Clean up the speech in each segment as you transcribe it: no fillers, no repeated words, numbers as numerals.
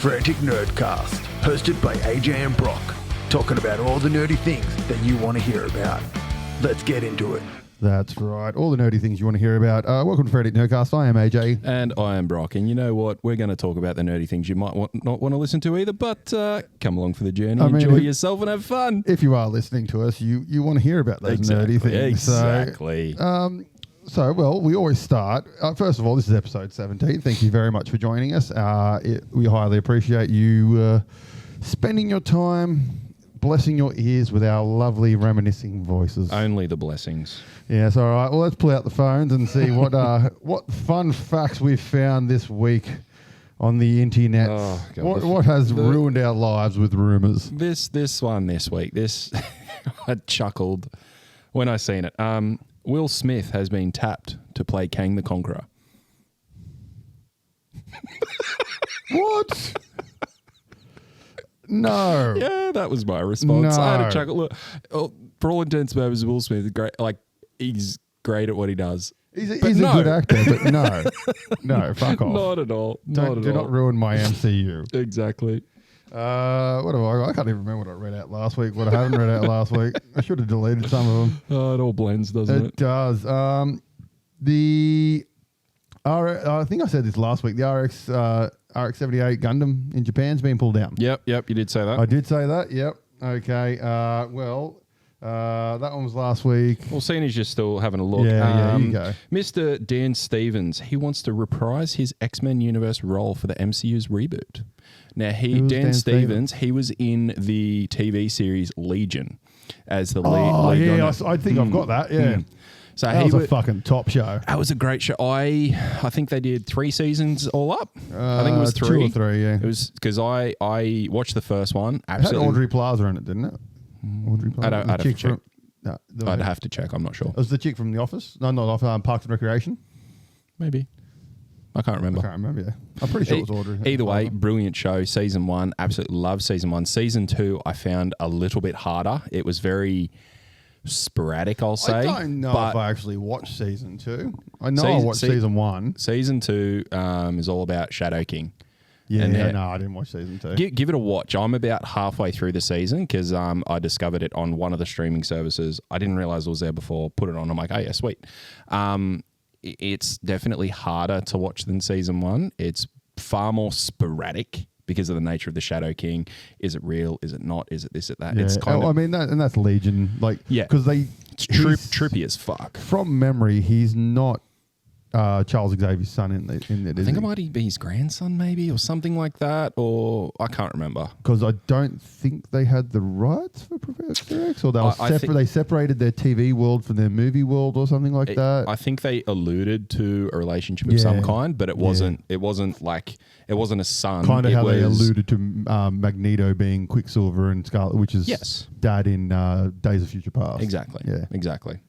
Frantic Nerdcast, hosted by AJ and Brock, talking about all the nerdy things that you want to hear about. Let's get into it. That's right. All the nerdy things you want to hear about. Welcome to Frantic Nerdcast. I am AJ. And I am Brock. And you know what? We're going to talk about the nerdy things you might not want to listen to either, but come along for the journey, enjoy yourself and have fun. If you are listening to us, you want to hear about those nerdy things. Exactly. So, we always start. First of all, this is episode 17. Thank you very much for joining us. We highly appreciate you spending your time blessing your ears with our lovely reminiscing voices. Only the blessings. Yes, all right. Well, let's pull out the phones and see what fun facts we've found this week on the internet. Oh, God, what has ruined our lives with rumours? This one this week. I chuckled when I seen it. Will Smith has been tapped to play Kang the Conqueror. What? No. Yeah, that was my response. No. I had a chuckle. Look, for all intents and purposes, Will Smith is great. Like, he's great at what he does. He's a good actor, but no, fuck off. Not at all. Do not ruin my MCU. Exactly. I can't even remember what I read out last week. What I haven't read out last week. I should have deleted some of them. Oh, it all blends, doesn't it? It does. I think I said this last week. The RX-78 Gundam in Japan's been pulled down. Yep, you did say that. I did say that. Yep. Okay. That one was last week. Well, seeing as you're still having a look. Yeah, you go. Mr. Dan Stevens, he wants to reprise his X-Men universe role for the MCU's reboot. Now, Dan Stevens, he was in the TV series Legion as the lead. Oh, yeah, I think I've got that, yeah. So that was a fucking top show. That was a great show. I think they did 3 seasons all up. I think it was 3. 2 or 3, yeah. It was because I watched the first one. Absolutely. It had Audrey Plaza in it, didn't it? Audrey Plaza. I'd have to check. I'd have to check. I'm not sure. It was the chick from The Office? No, not Office. Parks and Recreation? Maybe. I can't remember. Yeah. I'm pretty sure it was Audrey. Either way, brilliant show. Season 1, absolutely love Season 1. Season 2, I found a little bit harder. It was very sporadic, I'll say. I don't know if I actually watched Season 2. I know I watched Season 1. Season 2 is all about Shadow King. Yeah, no, I didn't watch Season 2. Give it a watch. I'm about halfway through the season because I discovered it on one of the streaming services. I didn't realize it was there before. Put it on. I'm like, oh, yeah, sweet. It's definitely harder to watch than Season 1. It's far more sporadic because of the nature of the Shadow King. Is it real? Is it not? Is it this, it, that? Yeah. It's kind of... I mean, that's Legion. Like, yeah. Because It's trippy as fuck. From memory, he's not Charles Xavier's son in it. I think it might be his grandson maybe or something like that, or I can't remember. Because I don't think they had the rights for Professor X, or they separated their TV world from their movie world or something like that. I think they alluded to a relationship of some kind, but it wasn't a son. Kind of how they alluded to Magneto being Quicksilver and Scarlet Witch's dad in Days of Future Past. Exactly. Yeah. Exactly.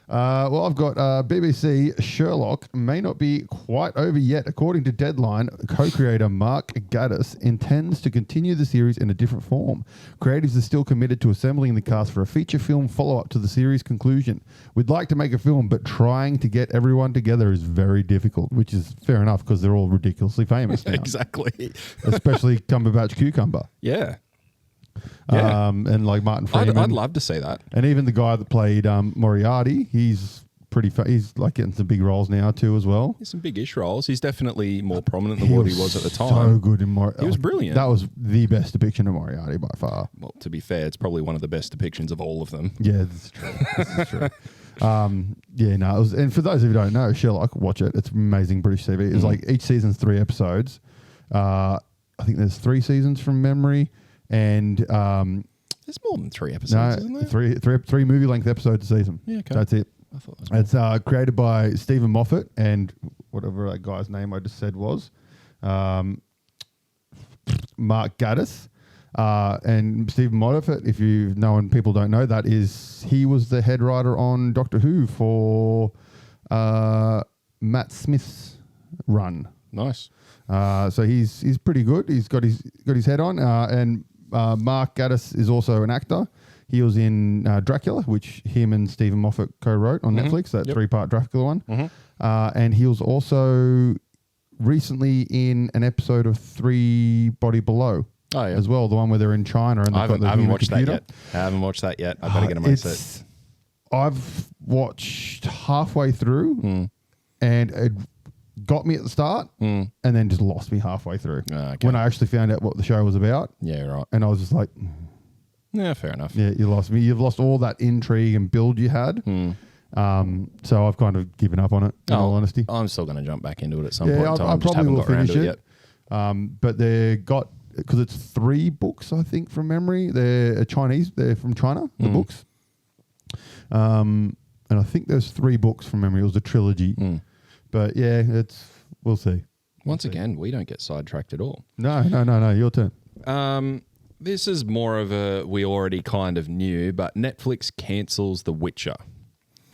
I've got BBC Sherlock may not be quite over yet. According to Deadline, co-creator Mark Gatiss intends to continue the series in a different form. Creatives are still committed to assembling the cast for a feature film follow-up to the series' conclusion. We'd like to make a film, but trying to get everyone together is very difficult, which is fair enough because they're all ridiculously famous now. Exactly. Especially Cumberbatch Cucumber. Yeah. And like Martin Freeman. I'd love to see that. And even the guy that played Moriarty, he's he's like getting some big roles now too as well. He's some big-ish roles. He's definitely more prominent than what he was at the time. So good in Moriarty. He was brilliant. That was the best depiction of Moriarty by far. Well, to be fair, it's probably one of the best depictions of all of them. Yeah, this is true. It was, and for those of you who don't know, Sherlock, watch it. It's amazing British TV. It's like each season's 3 episodes. I think there's 3 seasons from memory. And there's more than 3 episodes, isn't there? 3 movie-length episodes a season. Yeah, okay. That's it. I thought that was it's created by Stephen Moffat and whatever that guy's name I just said was, Mark Gatiss. And Stephen Moffat, if you know and people don't know, he was the head writer on Doctor Who for Matt Smith's run. Nice. So he's pretty good. He's got his head on, and Mark Gatiss is also an actor. He was in Dracula, which him and Stephen Moffat co-wrote on Netflix, that 3-part Dracula one. And he was also recently in an episode of 3 Body Below. Oh, yeah. As well, the one where they're in China and I haven't watched computer. that yet. I haven't watched that yet. I better get a mindset. I've watched halfway through and it got me at the start and then just lost me halfway through. Okay. When I actually found out what the show was about. Yeah, right. And I was just like... Yeah, fair enough. Yeah, you lost me. You've lost all that intrigue and build you had. So I've kind of given up on it, in all honesty. I'm still going to jump back into it at some point in time. I probably will finish it. Yet. But they got... Because it's 3 books, I think, from memory. They're Chinese. They're from China, the books. And I think there's 3 books from memory. It was a trilogy. But yeah, we'll see. Once again, we don't get sidetracked at all. No. Your turn. This is more of a we already kind of knew, but Netflix cancels The Witcher.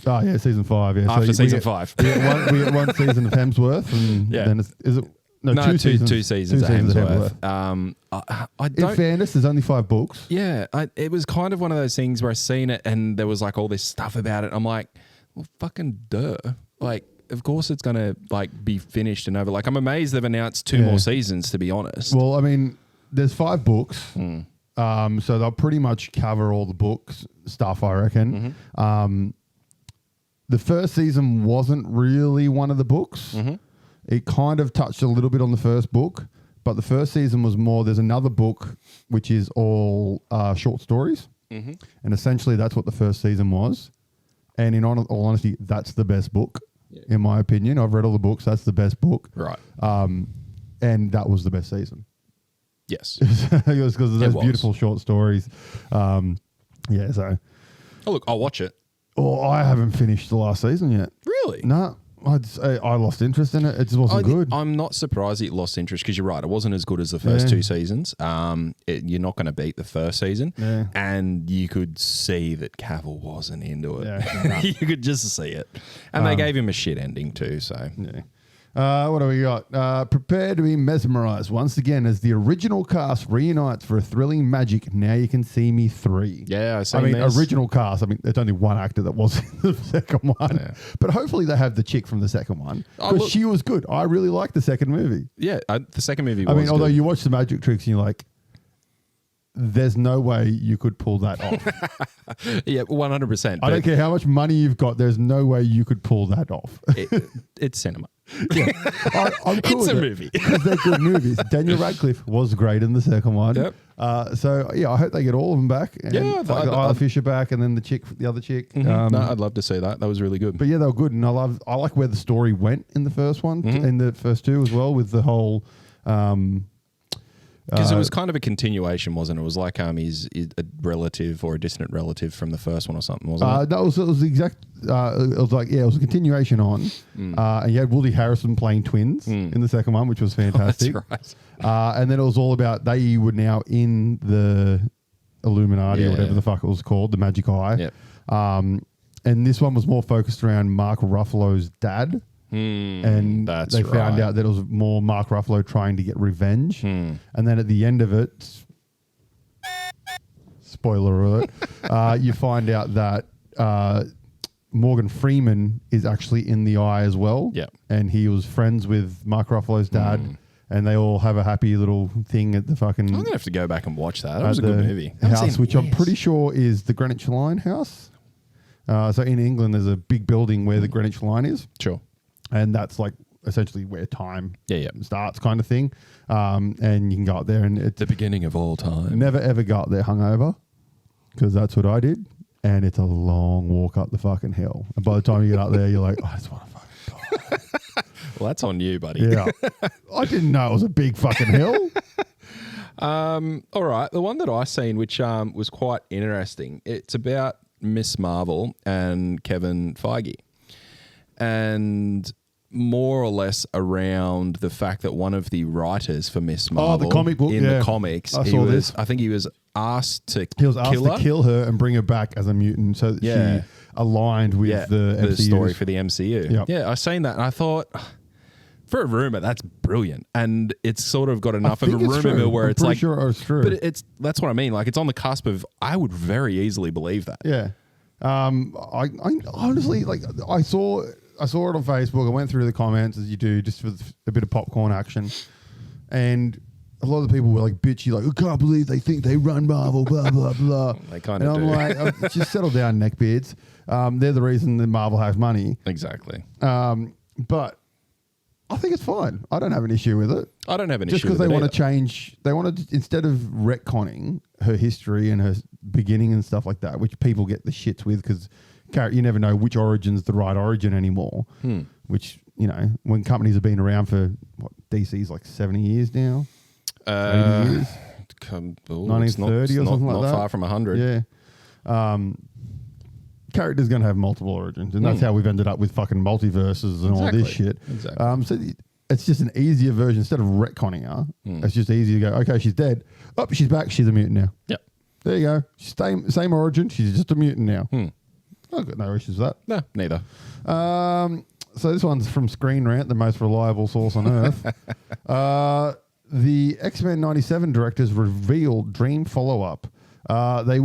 Oh, yeah, season 5. Yeah. After season 5. We get one season of Hemsworth. And then is it... No, two seasons of Hemsworth. I don't, in fairness, there's only 5 books. Yeah, it was kind of one of those things where I seen it and there was like all this stuff about it. I'm like, well, fucking duh. Like, of course it's going to like be finished and over. Like, I'm amazed they've announced 2 more seasons, to be honest. Well, I mean, there's 5 books. So they'll pretty much cover all the books stuff, I reckon. The first season wasn't really one of the books. It kind of touched a little bit on the first book, but the first season was more, there's another book which is all short stories. And essentially that's what the first season was. And in all honesty, that's the best book, in my opinion. I've read all the books. That's the best book. Right. And that was the best season. Yes. It was because of those beautiful short stories. So. Oh, look, I'll watch it. Oh, I haven't finished the last season yet. Really? No. I lost interest in it. It just wasn't good. I'm not surprised it lost interest because you're right. It wasn't as good as the first 2 seasons. You're not going to beat the first season. Yeah. And you could see that Cavill wasn't into it. Yeah. You could just see it. And they gave him a shit ending too. So yeah. What do we got? Prepare to be mesmerized once again as the original cast reunites for a thrilling magic Now You Can See Me 3. Yeah, original cast. I mean, there's only one actor that was in the second one. Yeah. But hopefully they have the chick from the second one because she was good. I really liked the second movie. Yeah, the second movie was although good. you watch the magic tricks and you're like, there's no way you could pull that off. Yeah, 100%. I don't care how much money you've got. There's no way you could pull that off. It's cinema. Yeah, I'm cool it's a with movie because they're good movies. Daniel Radcliffe was great in the second one. Yep. So yeah, I hope they get all of them back. And Isla Fisher back, and then the other chick. No, I'd love to see that. That was really good. But yeah, they were good, and I like where the story went in the first one, in the first 2 as well, with the whole. Because it was kind of a continuation, wasn't it? It was like he's a relative or a distant relative from the first one or something, wasn't it? It was the exact. It was like it was a continuation on, and you had Woody Harrelson playing twins in the second one, which was fantastic. That's right. And then it was all about they were now in the Illuminati or whatever the fuck it was called, the Magic Eye. Yep. And this one was more focused around Mark Ruffalo's dad. And they found out that it was more Mark Ruffalo trying to get revenge. And then at the end of it, spoiler alert, you find out that Morgan Freeman is actually in the Eye as well. Yeah. And he was friends with Mark Ruffalo's dad. And they all have a happy little thing at the fucking... I'm going to have to go back and watch that. That was a good movie. House, which I'm pretty sure is the Greenwich Line house. So in England, there's a big building where the Greenwich Line is. Sure. And that's like essentially where time starts kind of thing. And you can go up there and it's the beginning of all time. Never ever go up there hungover because that's what I did. And it's a long walk up the fucking hill. And by the time you get up there, you're like, I just want to fucking die. Well, that's on you, buddy. Yeah. I didn't know it was a big fucking hill. All right. The one that I seen, which was quite interesting, it's about Miss Marvel and Kevin Feige. And more or less around the fact that one of the writers for Miss Marvel the comic book, in the comics, I saw this. I think he was asked to kill her and bring her back as a mutant so that she aligned with the story for the MCU. Yep. Yeah, I seen that and I thought, for a rumor, that's brilliant, and it's sort of got enough of a rumor mill where it's like, sure it's true, but that's what I mean. Like, it's on the cusp of. I would very easily believe that. Yeah, I honestly I saw I saw it on Facebook. I went through the comments as you do, just for a bit of popcorn action, and a lot of the people were like bitchy, like, I can't believe they think they run Marvel, blah blah blah. They kind and of I'm do. like, just settle down, neckbeards. They're the reason that Marvel has money. Exactly. But I think it's fine. I don't have an issue with it. I don't have an Just issue because with they it want to either. change, they want to, instead of retconning her history and her beginning and stuff like that, which people get the shits with because you never know which origin's the right origin anymore. Which, you know, when companies have been around for, what, DC's like 70 years now? 80 years? 1930 or something like that? Not far from 100. Yeah. Characters going to have multiple origins, and that's how we've ended up with fucking multiverses and all this shit. Exactly. So it's just an easier version. Instead of retconning her, it's just easy to go, okay, she's dead. Oh, she's back. She's a mutant now. Yep. There you go. Same origin. She's just a mutant now. I've got no issues with that. No, neither. So this one's from Screen Rant, the most reliable source on earth. The X-Men 97 directors revealed dream follow-up. They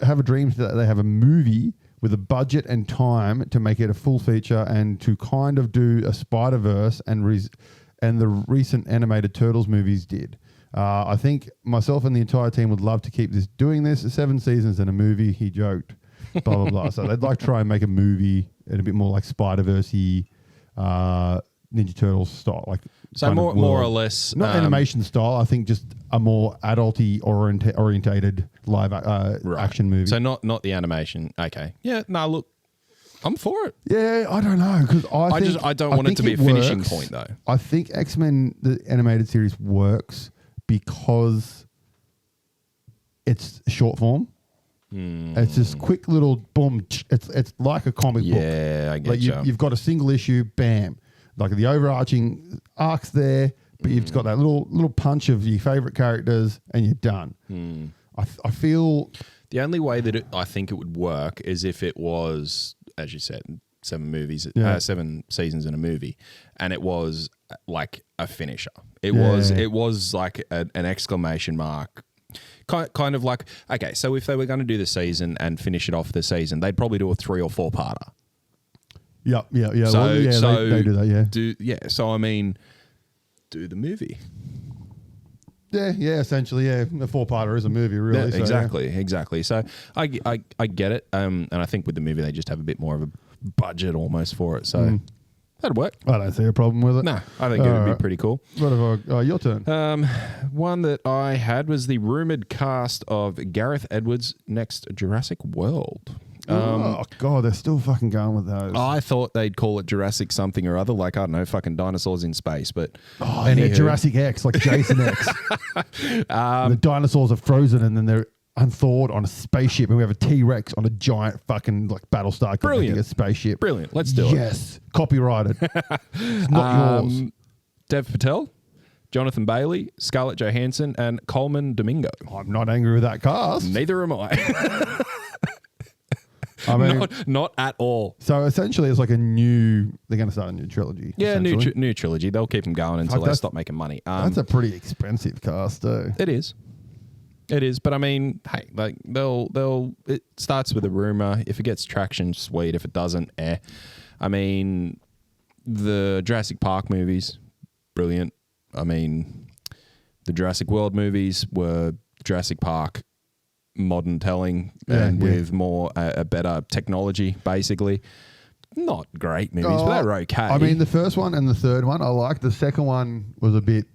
have a dream that they have a movie with a budget and time to make it a full feature and to kind of do a Spider-Verse and the recent animated Turtles movies did. I think myself and the entire team would love to keep doing this. 7 seasons and a movie, he joked. Blah, blah, blah. So they'd like to try and make a movie and a bit more like Spider-Verse-y, Ninja Turtles style. Like So more or less... Not animation style, I think just a more adulty orientated live action movie. So not the animation. Okay. Yeah, no, look, I'm for it. Yeah, I don't know. Because I don't want it to be a finishing point, though. I think X-Men, the animated series, works because it's short form. It's this quick little boom. It's like a comic book. Yeah, I get like you've got a single issue, bam. Like the overarching arc's there, but you've got that little punch of your favorite characters, and you're done. I feel the only way that I think it would work is if it was, as you said, 7 seasons in a movie, and it was like a finisher. It was like an exclamation mark. Kind of like, okay, so if they were going to do the season and finish it off the season, they'd probably do a 3 or 4-parter. Yeah. So, they do that, yeah. So, I mean, do the movie. Yeah, essentially, yeah. A 4-parter is a movie, really. Yeah, exactly. So, I get it. And I think with the movie, they just have a bit more of a budget almost for it. So, that'd work. I don't see a problem with it. No, I think it would be pretty cool. What have your turn? One that I had was the rumored cast of Gareth Edwards' next Jurassic World. Oh, God, they're still fucking going with those. I thought they'd call it Jurassic something or other, like, I don't know, fucking dinosaurs in space. But yeah, Jurassic X, like Jason X. The dinosaurs are frozen and then they're unthawed on a spaceship, and we have a T-Rex on a giant fucking like Battlestar Brilliant. A spaceship. Brilliant. Let's do it. Yes. Copyrighted. It's not yours. Dev Patel, Jonathan Bailey, Scarlett Johansson, and Coleman Domingo. I'm not angry with that cast. Neither am I. I mean, not at all. So essentially, it's like they're going to start a new trilogy. Yeah, new trilogy. They'll keep them going until they stop making money. That's a pretty expensive cast, though. It is. But I mean, hey, like it starts with a rumor. If it gets traction, sweet. If it doesn't, I mean, the Jurassic Park movies, brilliant. I mean, the Jurassic World movies were Jurassic Park modern telling with more a better technology, basically. Not great movies, but they're okay. I mean, the first one and the third one I liked. The second one was a bit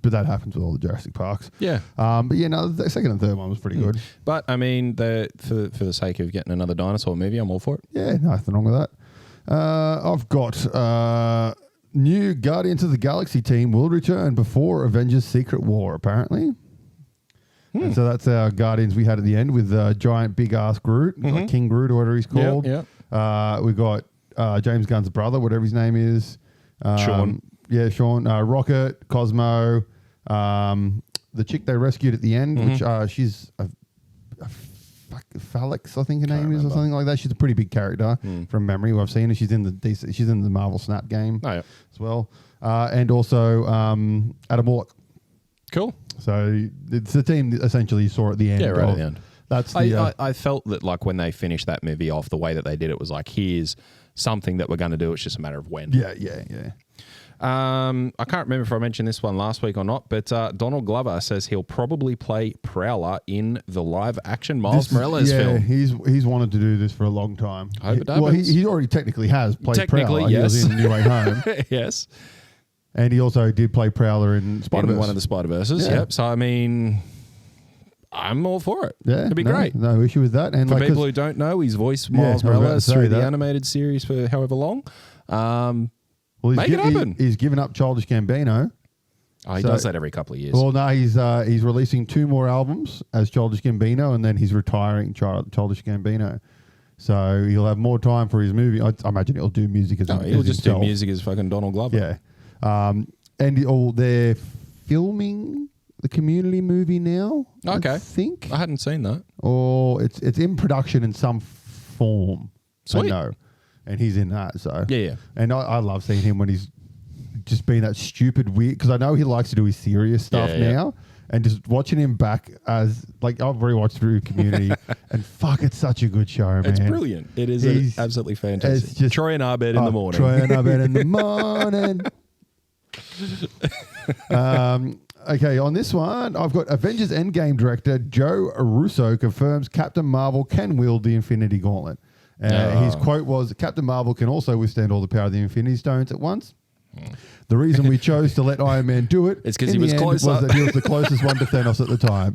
but that happens with all the Jurassic Parks. Yeah. But yeah, no, the second and third one was pretty good. But I mean, for the sake of getting another dinosaur movie, I'm all for it. Yeah, nothing wrong with that. I've got new Guardians of the Galaxy team will return before Avengers Secret War, apparently. And so that's our Guardians we had at the end with giant big ass Groot, like King Groot or whatever he's called. Yeah. We got James Gunn's brother, whatever his name is. Sean. Yeah, Sean. Rocket, Cosmo, the chick they rescued at the end, which she's a Phalix, I think her name is, or something like that. She's a pretty big character from memory. I've seen her. She's in the Marvel Snap game as well, and also Adam Warlock. Cool. So it's the team that essentially you saw at the end Yeah, right of at the end. That's the. I felt that like when they finished that movie off, the way that they did it was like, here's something that we're going to do. It's just a matter of when. Yeah. I can't remember if I mentioned this one last week or not, but Donald Glover says he'll probably play Prowler in the live-action Miles Morales film. He's wanted to do this for a long time. I hope it Well, happens. he already technically has played Prowler. Yes. He was in No Way Home. Yes. And he also did play Prowler in Spider-Verse. In one of the Spider-Verses, Yeah. yep. So, I mean, I'm all for it. Yeah, It'd be great. No issue with that. And For like, people who don't know, he's voiced Miles I was about to Morales say through the that. animated series for however long. well, make it happen. He's given up Childish Gambino. Oh, he So- does that every couple of years. Well, no, he's releasing 2 more albums as Childish Gambino, and then he's retiring Childish Gambino. So he'll have more time for his movie. I imagine he'll do music as he'll just himself. do music as fucking Donald Glover. Yeah. And they're filming the Community movie now. Okay. I think, I hadn't seen that. or it's in production in some form. Sweet. I know, and he's in that. So Yeah. And I love seeing him when he's just being that stupid weird, because I know he likes to do his serious stuff Yeah. now, and just watching him back as like I've rewatched through Community, and fuck, it's such a good show, man. It's brilliant. It is absolutely fantastic. it's just- Troy and Arbed in the morning. Troy and Abed in the morning. Okay, on this one, I've got Avengers Endgame director Joe Russo confirms Captain Marvel can wield the Infinity Gauntlet. His quote was, "Captain Marvel can also withstand all the power of the Infinity Stones at once." The reason we chose to let Iron Man do it It's 'cause in he the was end closer. was that he was the closest one to Thanos at the time.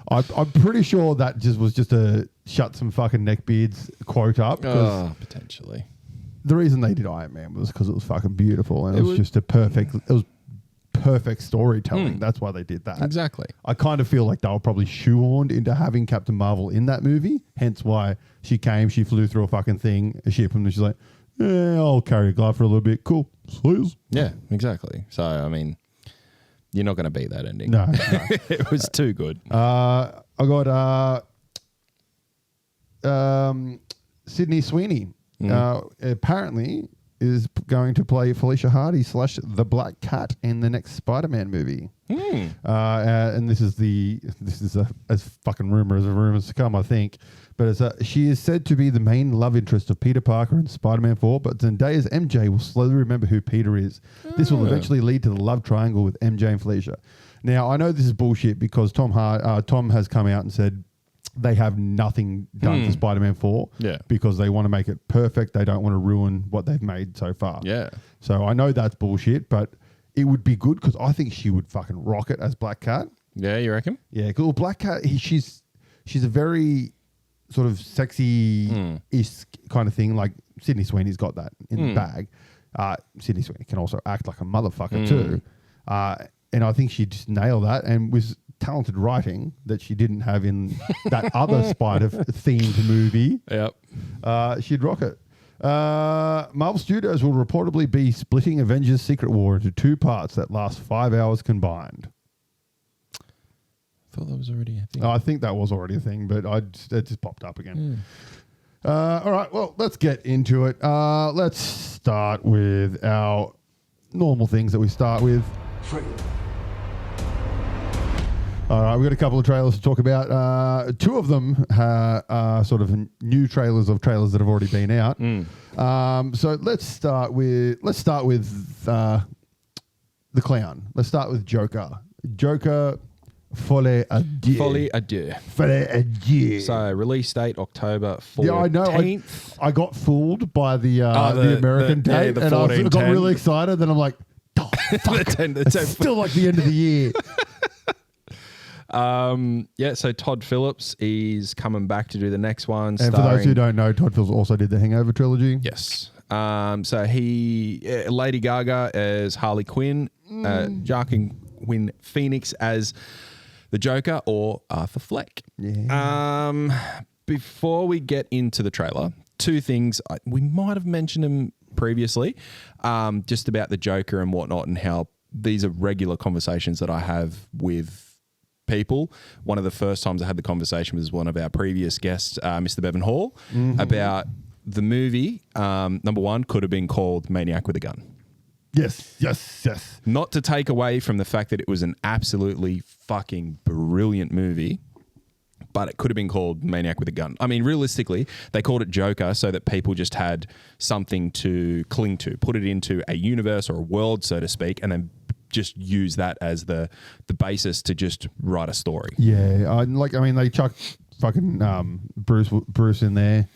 I'm pretty sure that was just a shut some fucking neckbeards quote up. 'Cause Potentially. the reason they did Iron Man was because it was fucking beautiful, and it was just perfect storytelling. That's why they did that. Exactly. I kind of feel like they were probably shoehorned into having Captain Marvel in that movie. Hence why she flew through a fucking thing, a ship, and she's like, "Yeah, I'll carry a glove for a little bit. Cool, please." Yeah, exactly. So, I mean, you're not going to beat that ending. No. It was too good. I got Sydney Sweeney. Apparently is going to play Felicia Hardy / the Black Cat in the next Spider-Man movie. And this is as fucking rumors to come, I think. But she is said to be the main love interest of Peter Parker in Spider-Man 4, but Zendaya's MJ will slowly remember who Peter is. This will eventually lead to the love triangle with MJ and Felicia. Now, I know this is bullshit because Tom has come out and said they have nothing done for Spider-Man 4 because they want to make it perfect. They don't want to ruin what they've made so far. Yeah. So I know that's bullshit, but it would be good because I think she would fucking rock it as Black Cat. Yeah, you reckon? Yeah, cool. Black Cat, she's a very sort of sexy-ish kind of thing. Like Sydney Sweeney's got that in the bag. Sydney Sweeney can also act like a motherfucker too. And I think she just nailed that, and with talented writing that she didn't have in that other Spider-themed movie. Yep. She'd rock it. Marvel Studios will reportedly be splitting Avengers Secret War into 2 parts that last 5 hours combined. I thought that was already a thing. I think that was already a thing, but it just popped up again. All right, well, let's get into it. Let's start with our normal things that we start with. All right, we've got a couple of trailers to talk about. 2 of them are sort of new trailers of trailers that have already been out. So let's start with the clown. Let's start with Joker. Joker, Folie à Dieu. Folie à Deux. Folie à Dieu. So release date October 14th. Yeah, I know. I got fooled by the American date, the and I got 14-10. really excited. Then I'm like, oh, fuck. It's still like the end of the year. So Todd Phillips is coming back to do the next one. And for those who don't know, Todd Phillips also did the Hangover trilogy. Yes. So Lady Gaga as Harley Quinn, Joaquin Phoenix as the Joker, or Arthur Fleck. Yeah. Before we get into the trailer, 2 things. We might have mentioned them previously, just about the Joker and whatnot, and how these are regular conversations that I have with people. One of the first times I had the conversation was one of our previous guests, Mr. Bevan Hall, about the movie. Number 1 could have been called Maniac with a Gun. Yes. Not to take away from the fact that it was an absolutely fucking brilliant movie. but it could have been called Maniac with a Gun. I mean, realistically, they called it Joker so that people just had something to cling to, put it into a universe or a world, so to speak, and then just use that as the basis to just write a story. Yeah, they chucked fucking Bruce in there.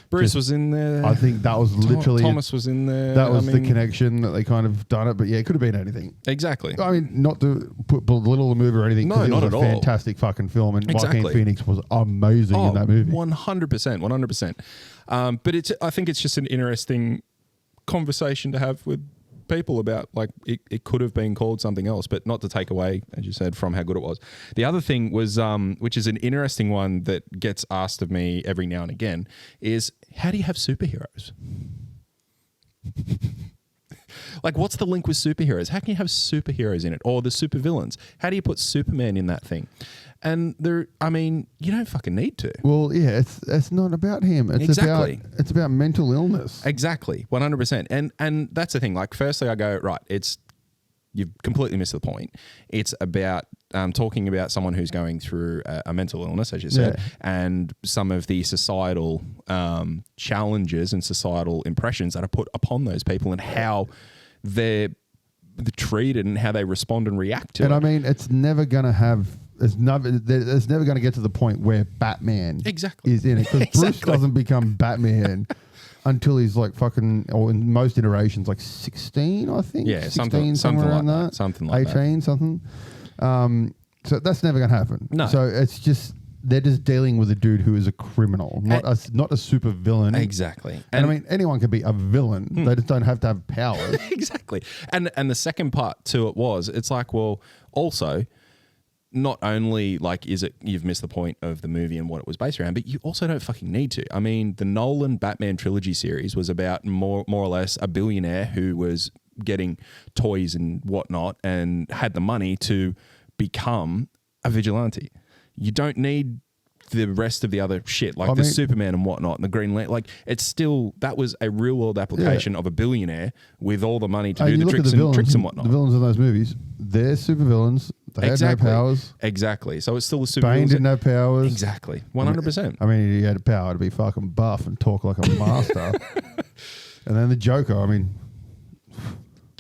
Bruce was in there. I think that was literally Thomas was in there. That was the connection that they kind of done it, but yeah, it could have been anything. Exactly. I mean, not to belittle the movie or anything. No, it not was at a all. Fantastic fucking film, and Joaquin Phoenix was amazing in that movie. 100%. But I think it's just an interesting conversation to have with people about, like, it could have been called something else, but not to take away, as you said, from how good it was. The other thing was, which is an interesting one that gets asked of me every now and again, is how do you have superheroes? Like, what's the link with superheroes? How can you have superheroes in it, or the supervillains? How do you put Superman in that thing? And you don't fucking need to. Well, yeah, it's not about him. It's about mental illness. Exactly, 100%. And that's the thing. Like, firstly, I go, right, you've completely missed the point. It's about talking about someone who's going through a mental illness, as you said, and some of the societal challenges and societal impressions that are put upon those people, and how they're treated and how they respond and react to it. And I mean, it's never going to get to the point where Batman is in it, because Bruce doesn't become Batman until he's like fucking, or in most iterations, like 16, I think. Yeah, 16, something around like that. Something like 18, that. something. So that's never going to happen. No. So it's just, they're just dealing with a dude who is a criminal, not a super villain. Exactly. And I mean, anyone can be a villain. They just don't have to have powers. Exactly. And the second part to it was, it's like, well, also, not only like is it you've missed the point of the movie and what it was based around, but you also don't fucking need to. I mean, the Nolan Batman trilogy series was about more or less a billionaire who was getting toys and whatnot and had the money to become a vigilante. You don't need the rest of the other shit, like the Superman and whatnot, and the Green Lantern. Like, it's still, that was a real world application of a billionaire with all the money to do the tricks and whatnot. The villains in those movies, they're super villains. They had no powers. Exactly. So it's still a super Bane didn't have powers. Exactly. 100%. I mean, he had power to be fucking buff and talk like a master. And then the Joker, I mean,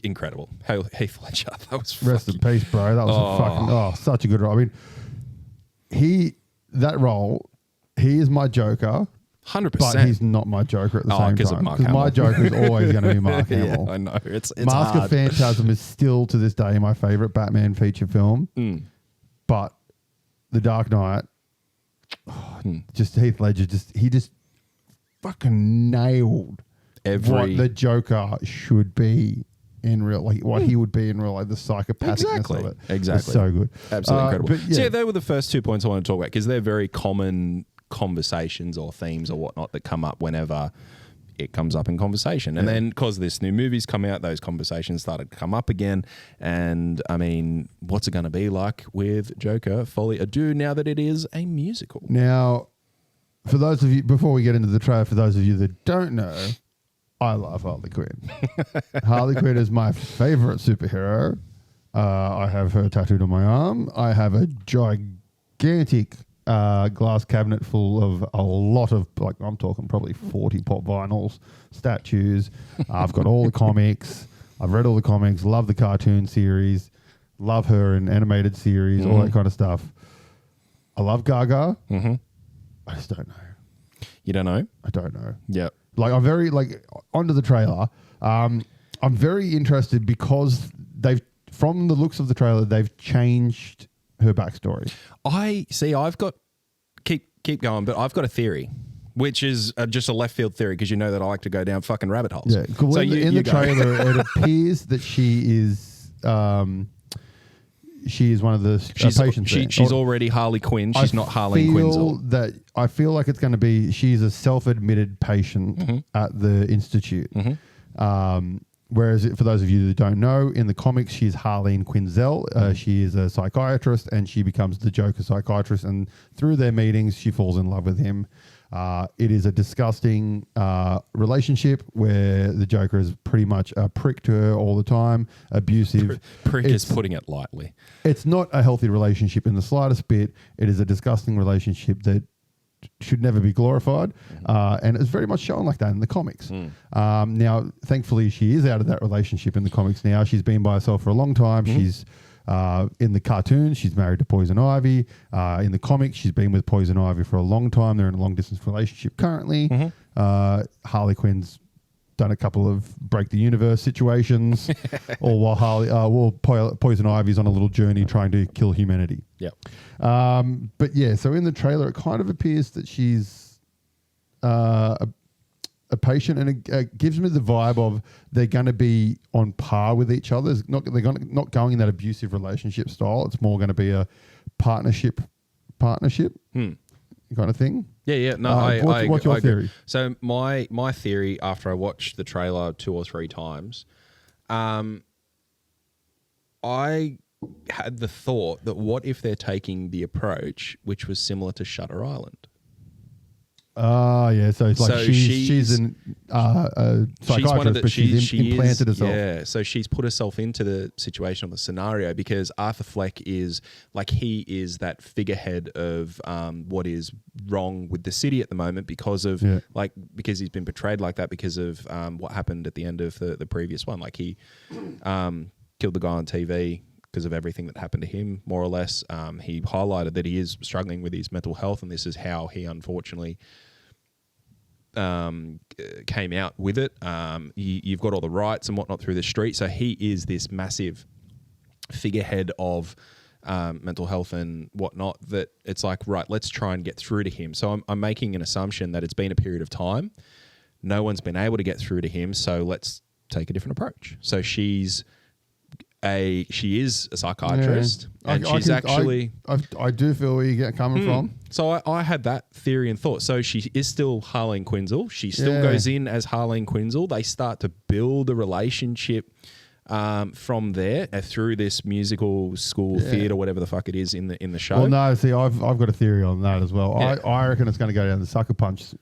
incredible. Heath Ledger. That was rest in peace, bro. That was such a good role. I mean, that role, he is my Joker. 100%. But he's not my Joker at the same time. Because my Joker is always going to be Mark Hamill. Yeah, I know. It's Mask hard. of Phantasm is still to this day my favorite Batman feature film. But The Dark Knight, just Heath Ledger, he just fucking nailed what the Joker should be in real, like what he would be in real life, the psychopathicness of it. Exactly. It's so good. Absolutely incredible. But So they were the first 2 points I wanted to talk about, because they're very common conversations or themes or whatnot that come up whenever it comes up in conversation. And then because this new movie's come out, those conversations started to come up again. And I mean, what's it going to be like with Joker, Folie, Deux, now that it is a musical? Now, for those of you, before we get into the trailer, for those of you that don't know, I love Harley Quinn. Harley Quinn is my favorite superhero. I have her tattooed on my arm. I have a gigantic glass cabinet full of a lot of, like, I'm talking probably 40 pop vinyls, statues. I've got all the comics. I've read all the comics, love the cartoon series, love her in animated series, all that kind of stuff. I love Gaga. I just don't know. You don't know? I don't know. Yep. Like, I'm very, like, onto the trailer. I'm very interested because from the looks of the trailer, they've changed her backstory. I've got, keep going, but I've got a theory, which is just a left field theory, because you know that I like to go down fucking rabbit holes. Yeah. Well, so in the trailer, it appears that she is one of the patients. She's already Harley Quinn. She's not Harleen Quinzel. I feel like it's going to be, she's a self-admitted patient at the institute. Whereas, for those of you that don't know, in the comics, she's Harleen Quinzel. She is a psychiatrist, and she becomes the Joker psychiatrist. And through their meetings, she falls in love with him. It is a disgusting relationship where the Joker is pretty much a prick to her all the time, abusive. Prick is putting it lightly. It's not a healthy relationship in the slightest bit. It is a disgusting relationship that should never be glorified, and it's very much shown like that in the comics. Now, thankfully, she is out of that relationship in the comics now. She's been by herself for a long time. She's in the cartoons, she's married to Poison Ivy. In the comics, she's been with Poison Ivy for a long time. They're in a long-distance relationship currently. Harley Quinn's done a couple of break the universe situations, all while Poison Ivy's on a little journey trying to kill humanity. Yep. But yeah, so in the trailer, it kind of appears that she's a patient, and it gives me the vibe of they're going to be on par with each other. They're not going in that abusive relationship style. It's more going to be a partnership kind of thing. Yeah. No, what's your theory? So my theory after I watched the trailer 2 or 3 times, I had the thought that what if they're taking the approach which was similar to Shutter Island? Yeah. So it's like she's a psychiatrist, but she's implanted herself. Yeah. So she's put herself into the situation or the scenario because Arthur Fleck is like he is that figurehead of what is wrong with the city at the moment because of because he's been portrayed like that because of what happened at the end of the previous one. Like he killed the guy on TV because of everything that happened to him, more or less. He highlighted that he is struggling with his mental health, and this is how he unfortunately came out with it. You've got all the rights and whatnot through the street. So he is this massive figurehead of mental health and whatnot that it's like, right, let's try and get through to him. So I'm making an assumption that it's been a period of time. No one's been able to get through to him. So let's take a different approach. So she is a psychiatrist, and she's actually. I do feel where you're coming from. So I had that theory and thought. So she is still Harleen Quinzel. She still goes in as Harleen Quinzel. They start to build a relationship from there through this musical school theatre, whatever the fuck it is in the show. Well, no, see, I've got a theory on that as well. Yeah. I reckon it's going to go down the sucker punch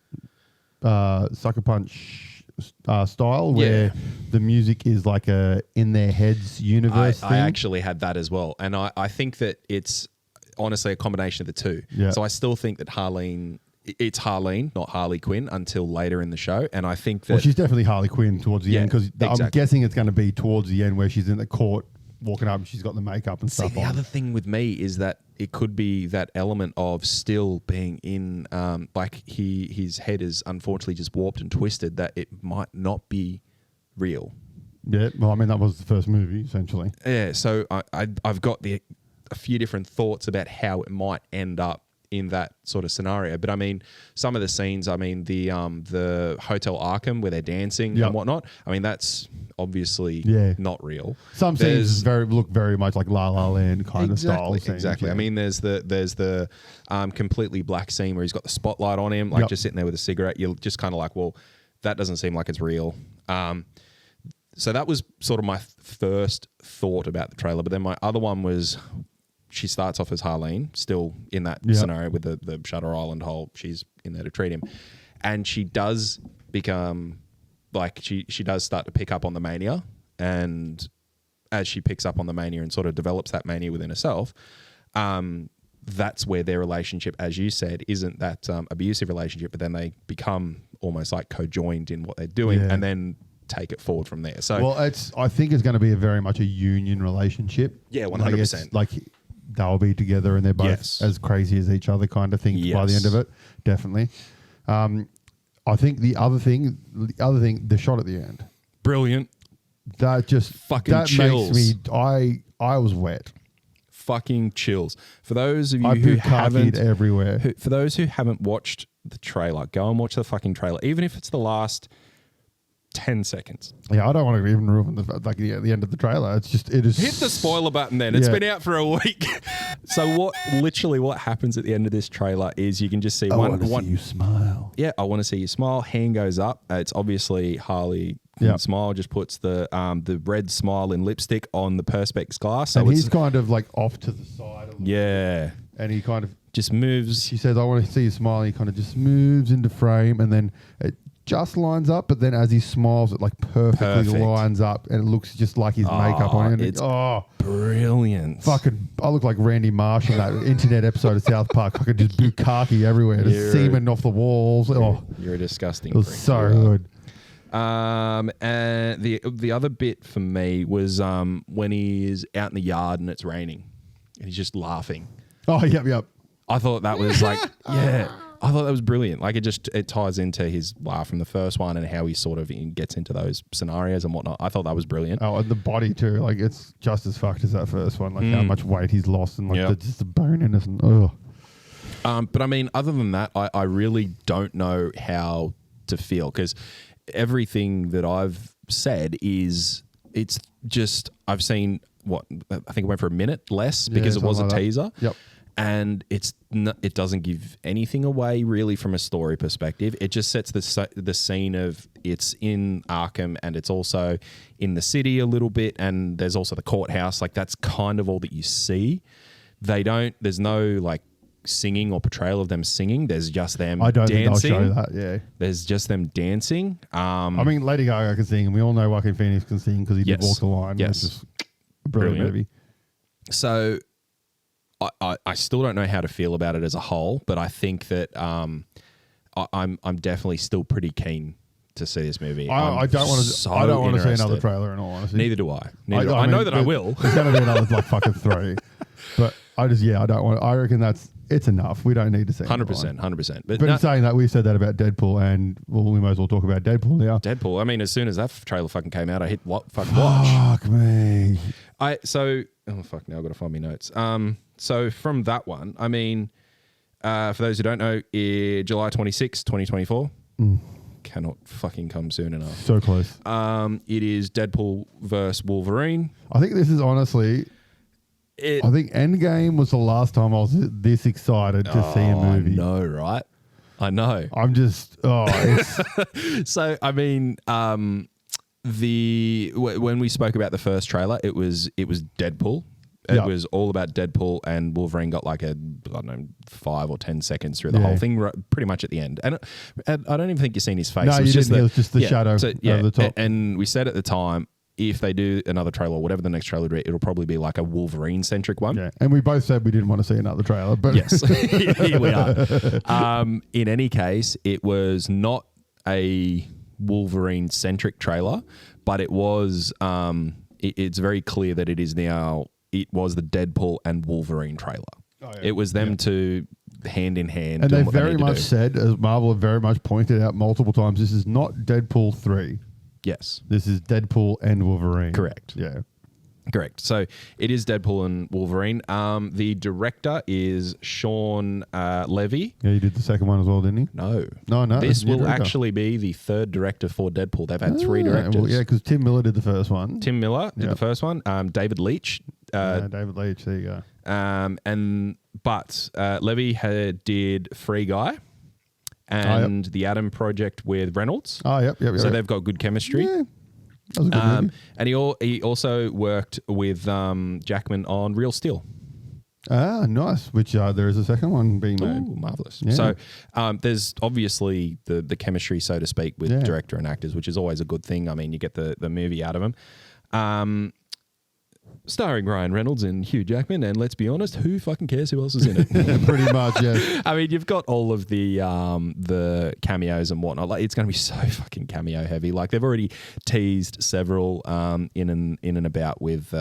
style where the music is like a in their heads universe thing. I actually had that as well. And I think that it's honestly a combination of the two. Yeah. So I still think that it's Harleen, not Harley Quinn, until later in the show. And I think that... Well, she's definitely Harley Quinn towards the end, because I'm guessing it's going to be towards the end where she's in the court walking up and she's got the makeup and stuff on. The other thing with me is that it could be that element of still being in, his head is unfortunately just warped and twisted, that it might not be real. Yeah, well, I mean, that was the first movie, essentially. Yeah, so I've got a few different thoughts about how it might end up in that sort of scenario. But I mean, some of the scenes, the Hotel Arkham where they're dancing and whatnot, I mean, that's obviously not real. Some scenes look very much like La La Land kind of style. Exactly. I mean, there's the completely black scene where he's got the spotlight on him, just sitting there with a cigarette. You're just kind of like, well, that doesn't seem like it's real. So that was sort of my first thought about the trailer. But then my other one was, she starts off as Harleen, still in that scenario with the Shutter Island whole, she's in there to treat him. And she does become, she does start to pick up on the mania. And as she picks up on the mania and sort of develops that mania within herself, that's where their relationship, as you said, isn't that abusive relationship, but then they become almost like co-joined in what they're doing and then take it forward from there. So, well, I think it's going to be very much a union relationship. Yeah, 100%. Like they'll be together and they're both as crazy as each other kind of thing by the end of it. Definitely. I think the other thing, the shot at the end. Brilliant. That just fucking chills. Makes me, I was wet. Fucking chills. For those of you who haven't everywhere. For those who haven't watched the trailer, go and watch the fucking trailer. Even if it's the last 10 seconds. Yeah, I don't want to even ruin the end of the trailer. It's just, it is... Hit the spoiler button then. It's been out for a week. So what happens at the end of this trailer is you can just see I want to see you smile. Yeah, I want to see you smile. Hand goes up. It's obviously Harley Yep. smile, just puts the red smile in lipstick on the perspex glass. So and it's, he's kind of like off to the side. yeah. And he kind of Just moves. She says, I want to see you smile. He kind of just moves into frame and then it just lines up. But then as he smiles, it like perfectly lines up and it looks just like his makeup on him. It's brilliant. Fucking, I look like Randy Marsh in that internet episode of South Park. I could just bukkake everywhere. There's semen off the walls. You're a disgusting. It was so good. And the other bit for me was when he's out in the yard and it's raining and he's just laughing. Oh, yep. I thought that was like, I thought that was brilliant. Like it ties into his laugh from the first one and how he sort of gets into those scenarios and whatnot. I thought that was brilliant. Oh, and the body too. Like it's just as fucked as that first one. Like how much weight he's lost and like just the boniness and But I mean, other than that, I really don't know how to feel because everything that I've said it's just, I've seen I think it went for a minute less because it was a teaser. Yep. And it doesn't give anything away really from a story perspective. It just sets the scene of it's in Arkham and it's also in the city a little bit, and there's also the courthouse. Like that's kind of all that you see. There's no like singing or portrayal of them singing. There's just them dancing. I don't think they'll show that, yeah. There's just them dancing. I mean, Lady Gaga can sing, and we all know Joaquin Phoenix can sing because he did Walk the Line. Yes. Which is a brilliant movie. So I still don't know how to feel about it as a whole, but I think that I'm definitely still pretty keen to see this movie. I don't want to see another trailer in all honesty. Neither do I. I know that I will. There's going to be another like fucking 3. But I don't want. I reckon it's enough. We don't need to see 100%. But in saying that, we said that about Deadpool, and we might as well talk about Deadpool now. Deadpool. I mean, as soon as that trailer fucking came out, I hit fucking watch. Fuck me. Now I've got to find my notes. So from that one, I mean, for those who don't know, July 26, 2024. Cannot fucking come soon enough. So close. It is Deadpool versus Wolverine. I think this is honestly... I think Endgame was the last time I was this excited to see a movie. I know, right? I know. I'm just... So, I mean... when we spoke about the first trailer, it was Deadpool. It was all about Deadpool, and Wolverine got like 5 or 10 seconds through the whole thing, pretty much at the end. And I don't even think you've seen his face. No, you didn't. It was just the shadow over the top. And we said at the time, if they do another trailer or whatever the next trailer is, it'll probably be like a Wolverine-centric one. Yeah, and we both said we didn't want to see another trailer. But yes, here we are. In any case, it was not a Wolverine-centric trailer, but it was. It's very clear that it is now. It was the Deadpool and Wolverine trailer. Oh, yeah. It was them two hand in hand. And they very much said, as Marvel have very much pointed out multiple times, this is not Deadpool 3. Yes. This is Deadpool and Wolverine. Correct. Yeah. Correct. So it is Deadpool and Wolverine. The director is Sean Levy. Yeah, he did the second one as well, didn't he? No. No. This will actually be the third director for Deadpool. They've had 3 directors. Well, yeah, because Tim Miller did the first one. Tim Miller did the first one. David Leitch. David Leitch, there you go. But Levy did Free Guy and The Atom Project with Reynolds. Oh, yep. So they've got good chemistry. Yeah. That was a good movie. And he also worked with Jackman on Real Steel. Ah, nice. Which there is a second one being made. Ooh, marvelous. Yeah. So there's obviously the chemistry, so to speak, with director and actors, which is always a good thing. I mean, you get the movie out of them. Starring Ryan Reynolds and Hugh Jackman, and let's be honest, who fucking cares who else is in it? Pretty much, yeah. I mean, you've got all of the cameos and whatnot. Like, it's going to be so fucking cameo heavy. Like, they've already teased several in and about with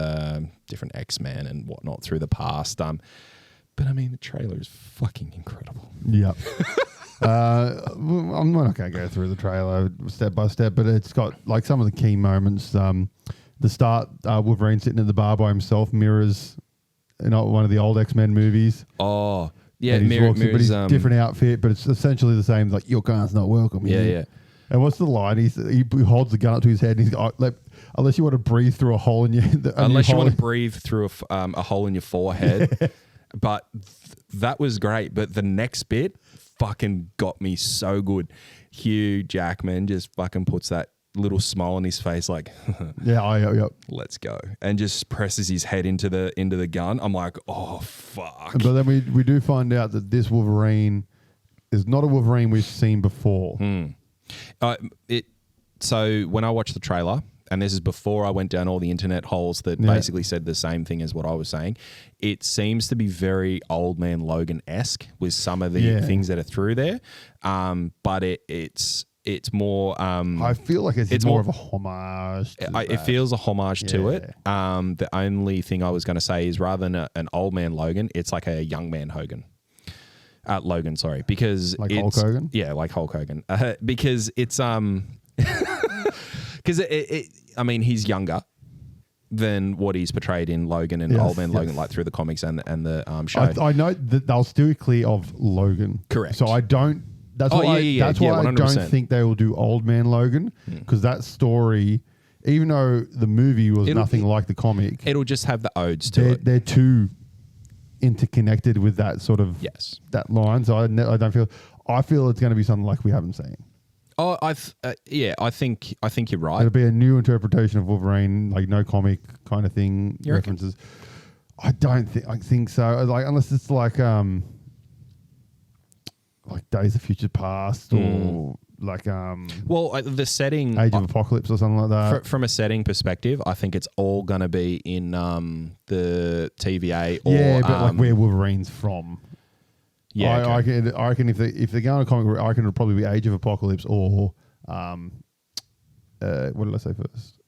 different X-Men and whatnot through the past. But I mean, the trailer is fucking incredible. Yep. I'm not going to go through the trailer step by step, but it's got like some of the key moments. The start, Wolverine sitting at the bar by himself mirrors, one of the old X-Men movies. Oh, yeah, but he's different outfit, but it's essentially the same. Like, your gun's not welcome. Yeah. And what's the line? He holds the gun up to his head and he's like, unless you want to breathe through a hole in your... Unless you want to breathe through a hole in your forehead. But that was great. But the next bit fucking got me so good. Hugh Jackman just fucking puts that little smile on his face, like, yeah. let's go, and just presses his head into the gun. I'm like, oh fuck. But then we do find out that this Wolverine is not a Wolverine we've seen before. So when I watched the trailer, and this is before I went down all the internet holes that basically said the same thing as what I was saying, it seems to be very Old Man Logan-esque with some of the things that are through there. But it's more... I feel like it's more of a homage. It feels a homage to it. The only thing I was going to say is rather than an Old Man Logan, it's like a young man Hogan. Logan, sorry. Because like Hulk Hogan? Yeah, like Hulk Hogan. Because it's... Because I mean, he's younger than what he's portrayed in Logan and Old Man Logan, like through the comics and the show. I know that they'll steer clear of Logan. Correct. So I don't. That's why. That's why 100%. I don't think they will do Old Man Logan, because that story, even though the movie was nothing like the comic, it'll just have the odes to it. They're too interconnected with that sort of that line. So I don't feel. I feel it's going to be something like we haven't seen. Oh, I think you're right. It'll be a new interpretation of Wolverine, like no comic kind of thing. You references. Reckon? I think so. Like unless it's like Days of Future Past or like the setting Age of Apocalypse or something like that. From a setting perspective, I think it's all going to be in the TVA or but like where Wolverine's from. Yeah, I reckon if they're going to comic, I reckon it'll probably be Age of Apocalypse or what did I say first?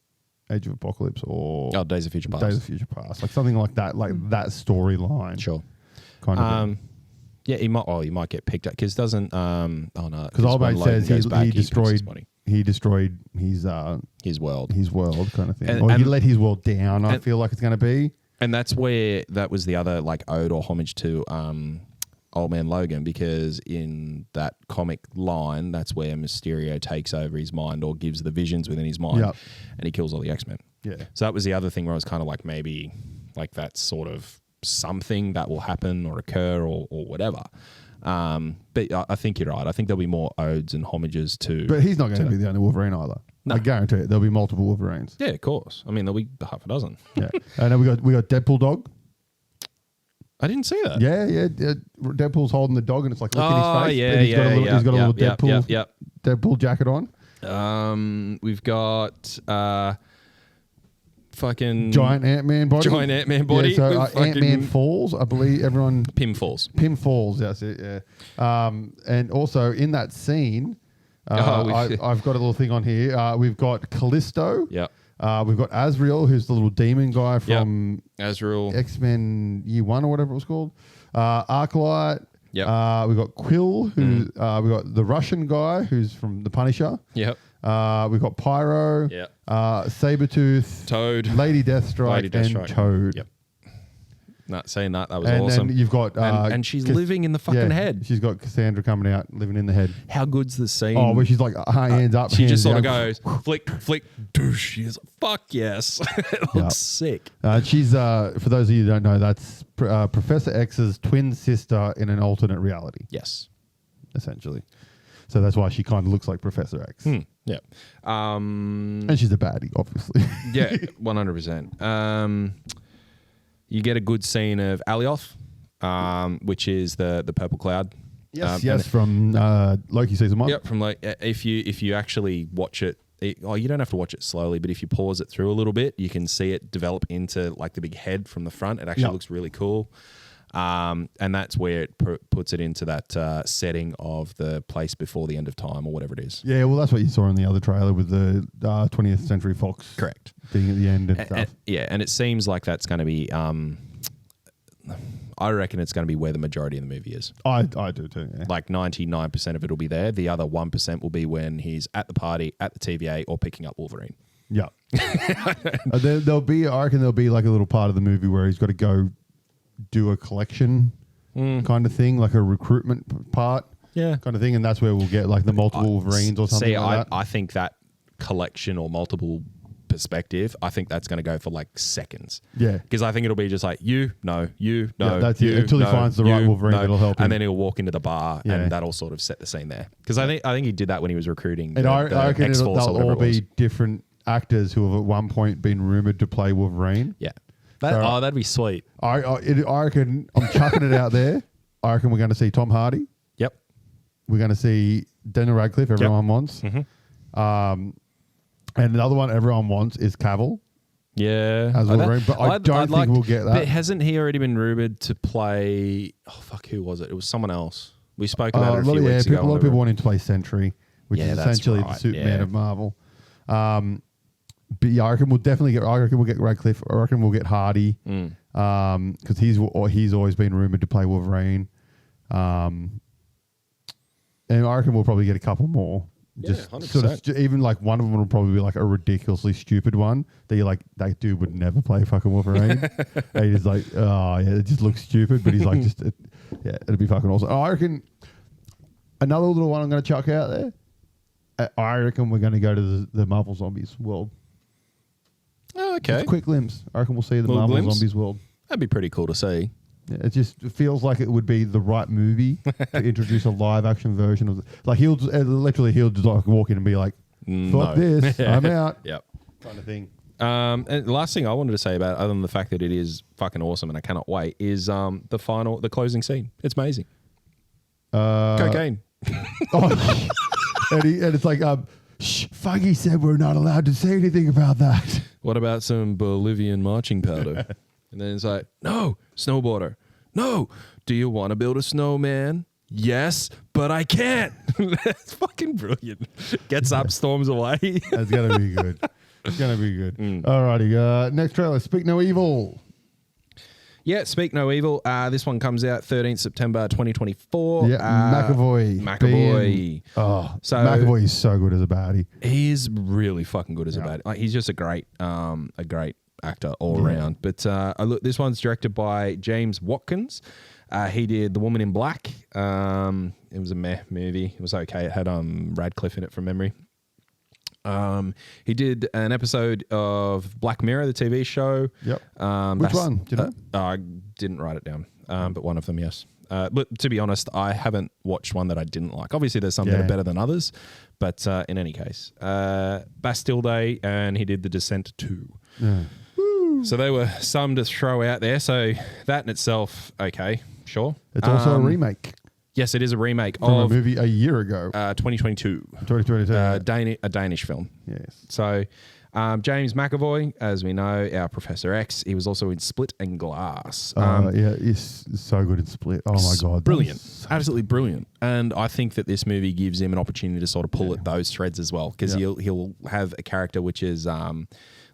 Age of Apocalypse or Days of Future Past. Days of Future Past, like something like that, like that storyline. Sure. Kind of. Thing. Yeah, he might get picked up because doesn't. Because Old Mate says he destroyed his world. His world kind of thing. Or he let his world down. I feel like it's going to be. And that's where that was the other like ode or homage to Old Man Logan, because in that comic line, that's where Mysterio takes over his mind or gives the visions within his mind, and he kills all the X-Men. Yeah. So that was the other thing where I was kind of like, maybe like that's sort of something that will happen or occur or whatever. But I think you're right. I think there'll be more odes and homages to... But he's not going to be the only Wolverine either. No. I guarantee it. There'll be multiple Wolverines. Yeah, of course. I mean, there'll be half a dozen. Yeah. And then we got Deadpool dog. I didn't see that. Yeah. Deadpool's holding the dog and it's like licking his face. Yeah, he's got a little Deadpool jacket on. We've got fucking giant Ant-Man body. Yeah, so Ant-Man falls. I believe everyone. Pym falls. That's it. Yeah. And also in that scene, I've got a little thing on here. We've got Callisto. Yeah. We've got Azrael, who's the little demon guy from Azrael X-Men Year One or whatever it was called. Arclight. Yeah. We've got Quill, who we got the Russian guy who's from The Punisher. Yep. We've got Pyro. Yep. Sabretooth. Toad. Lady Deathstrike. And Toad. Yep. Saying that was and awesome. And then you've got and she's living in the fucking head. She's got Cassandra coming out, living in the head. How good's the scene? Oh, where she's like hands up. She hands just sort of down. goes flick, flick, douche. She's like, fuck yes. It looks sick. She's for those of you who don't know, that's Professor X's twin sister in an alternate reality. Yes, essentially. So that's why she kind of looks like Professor X. Yeah. And she's a baddie, obviously. Yeah, 100%. You get a good scene of Alioth, which is the purple cloud. Yes, from Loki season 1. Yep, from like if you actually watch it, you don't have to watch it slowly, but if you pause it through a little bit, you can see it develop into like the big head from the front. It actually looks really cool. And that's where it puts it into that setting of the place before the end of time or whatever it is. Yeah, well, that's what you saw in the other trailer with the 20th Century Fox. Correct. Being at the end and stuff. And it seems like that's going to be... I reckon it's going to be where the majority of the movie is. I do too, yeah. Like 99% of it will be there. The other 1% will be when he's at the party, at the TVA, or picking up Wolverine. Yeah. There'll be like a little part of the movie where he's got to go do a collection kind of thing, like a recruitment part kind of thing, and that's where we'll get like the multiple Wolverines or something like that. I think that collection or multiple perspective, I think that's going to go for like seconds. Yeah. Because I think it'll be just like, no, that's it. Until he finds the right Wolverine that'll help him. And then he'll walk into the bar and that'll sort of set the scene there. Because I think he did that when he was recruiting and I reckon X-Force they'll all be different actors who have at one point been rumoured to play Wolverine. Yeah. That'd be sweet. I reckon, I'm chucking it out there. I reckon we're going to see Tom Hardy. Yep. We're going to see Daniel Radcliffe, everyone wants. And another one everyone wants is Cavill. Yeah. As Wolverine, but I don't think we'll get that. But hasn't he already been rumoured to play... Oh, fuck, who was it? It was someone else. We spoke about it a few weeks ago. A lot of people want him to play Sentry, which is that's essentially right, the Superman of Marvel. But yeah, I reckon we'll get Radcliffe. I reckon we'll get Hardy because he's always been rumoured to play Wolverine. And I reckon we'll probably get a couple more. Just 100%. sort of, even like one of them will probably be like a ridiculously stupid one that you're like, that dude would never play fucking Wolverine. And he's like, oh yeah, it just looks stupid, but he's like, it'll be fucking awesome. I reckon another little one I'm going to chuck out there. I reckon we're going to go to the Marvel Zombies world. Oh, okay. Just quick glimpse. I reckon we'll see the Little Marvel glimpse? Zombies world. That'd be pretty cool to see. Yeah, it just feels like it would be the right movie to introduce a live action version of like he'll just like walk in and be like, fuck this, I'm out. Yep. Kind of thing. And the last thing I wanted to say about it, other than the fact that it is fucking awesome and I cannot wait, is the closing scene. It's amazing. Cocaine. And it's like, Fuggy said we're not allowed to say anything about that. What about some Bolivian marching powder? And then it's like, no, snowboarder. No, do you want to build a snowman? Yes, but I can't. It's fucking brilliant. Gets up, storms away. That's going to be good. It's going to be good. Alrighty, next trailer, Speak No Evil. Yeah, Speak No Evil. This one comes out 13th September 2024. Yeah, McAvoy. McAvoy is so good as a baddie. He's really fucking good as a baddie. Like, he's just a great actor all around. But look, this one's directed by James Watkins. He did The Woman in Black. It was a meh movie. It was okay. It had Radcliffe in it from memory. He did an episode of Black Mirror, the TV show. Yep. Which one? Do you know? I didn't write it down, but one of them, yes. But to be honest, I haven't watched one that I didn't like. Obviously, there's some that are better than others, but in any case, Bastille Day, and he did The Descent 2. Yeah. So they were some to throw out there. So that in itself, okay, sure. It's also a remake. Yes, it is a remake from of a movie a year ago. 2022. 2022. A Danish film. Yes. So James McAvoy, as we know, our Professor X, he was also in Split and Glass. He's so good in Split. Oh my God. Brilliant. Absolutely brilliant. And I think that this movie gives him an opportunity to sort of pull at those threads as well, because he'll have a character which is...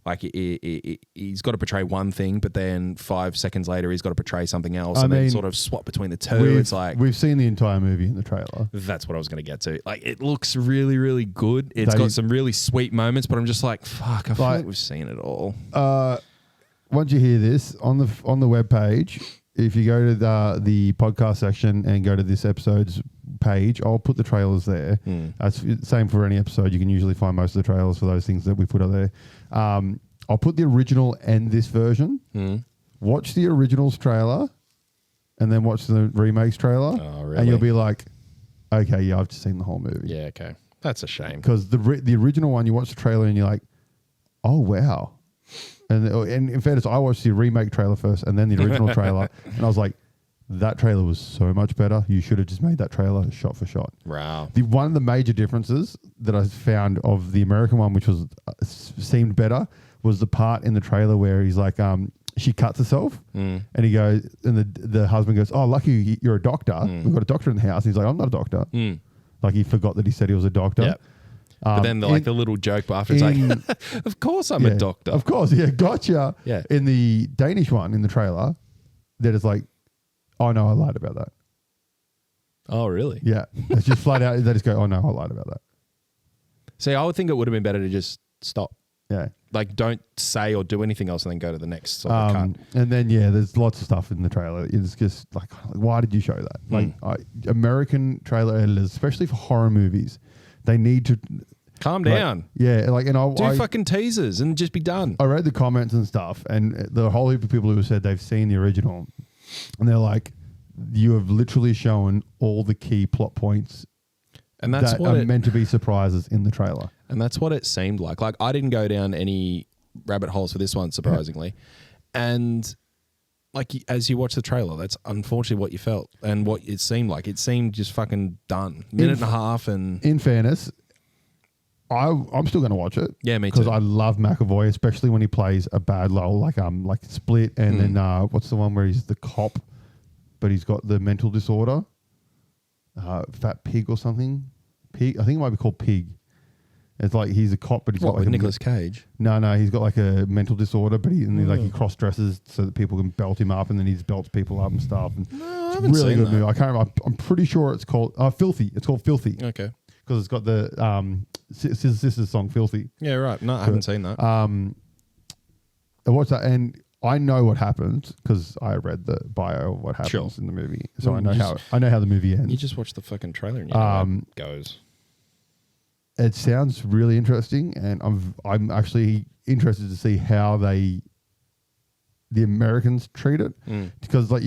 like he's got to portray one thing, but then 5 seconds later he's got to portray something else, and then sort of swap between the two. It's like we've seen the entire movie in the trailer. That's what I was going to get to. Like, it looks really, really good. It's got some really sweet moments, but I'm just like, fuck, I feel like we've seen it all. Once you hear this on the webpage, if you go to the podcast section and go to this episode's page, I'll put the trailers there. That's the same for any episode. You can usually find most of the trailers for those things that we put up there. I'll put the original and this version. Watch the original's trailer and then watch the remake's trailer. Oh, really? And you'll be like, okay, yeah, I've just seen the whole movie. Yeah, okay. That's a shame. Because the original one, you watch the trailer and you're like, oh, wow. And in fairness, I watched the remake trailer first and then the original trailer. And I was like, that trailer was so much better. You should have just made that trailer shot for shot. Wow. One of the major differences that I found of the American one, which was seemed better, was the part in the trailer where he's like, she cuts herself, and he goes, and the husband goes, "Oh, lucky you're a doctor. We've got a doctor in the house." And he's like, "I'm not a doctor." Like, he forgot that he said he was a doctor. Yep. But then the little joke after, it's like, of course I'm a doctor. Of course, yeah, gotcha. Yeah. In the Danish one, in the trailer, that is like, oh no, I lied about that. Oh, really? Yeah. It's just flat out, they just go, oh no, I lied about that. See, I would think it would have been better to just stop. Yeah. Like, don't say or do anything else and then go to the next sort of cut. And then, there's lots of stuff in the trailer. It's just like, why did you show that? Like, American trailer editors, especially for horror movies, they need to... Calm down. Yeah, like, and Do fucking teasers and just be done. I read the comments and stuff, and the whole heap of people who said they've seen the original, and they're like, you have literally shown all the key plot points and that's that what are meant to be surprises in the trailer. And that's what it seemed like. Like, I didn't go down any rabbit holes for this one, surprisingly. And like, as you watch the trailer, that's unfortunately what you felt and what it seemed like. It seemed just fucking done. Minute and a half. And in fairness, I'm still going to watch it. Yeah, me too. Because I love McAvoy, especially when he plays a bad role like Split, and then what's the one where he's the cop, but he's got the mental disorder, Fat Pig or something. Pig, I think it might be called Pig. It's like he's a cop, but he's got like Nicolas Cage. No, he's got like a mental disorder, but he cross dresses so that people can belt him up, and then he belts people up and stuff. And No, I it's haven't really seen good that. movie. I can't remember. I'm pretty sure it's called Filthy. It's called Filthy. Okay. Because it's got the Sisters song Filthy. Yeah, right. No, I haven't seen that. I watched that, and I know what happens because I read the bio of what happens in the movie, so Well, I know how the movie ends. You just watch the fucking trailer and you know how it goes. It sounds really interesting, and I'm actually interested to see how the Americans treat it, because like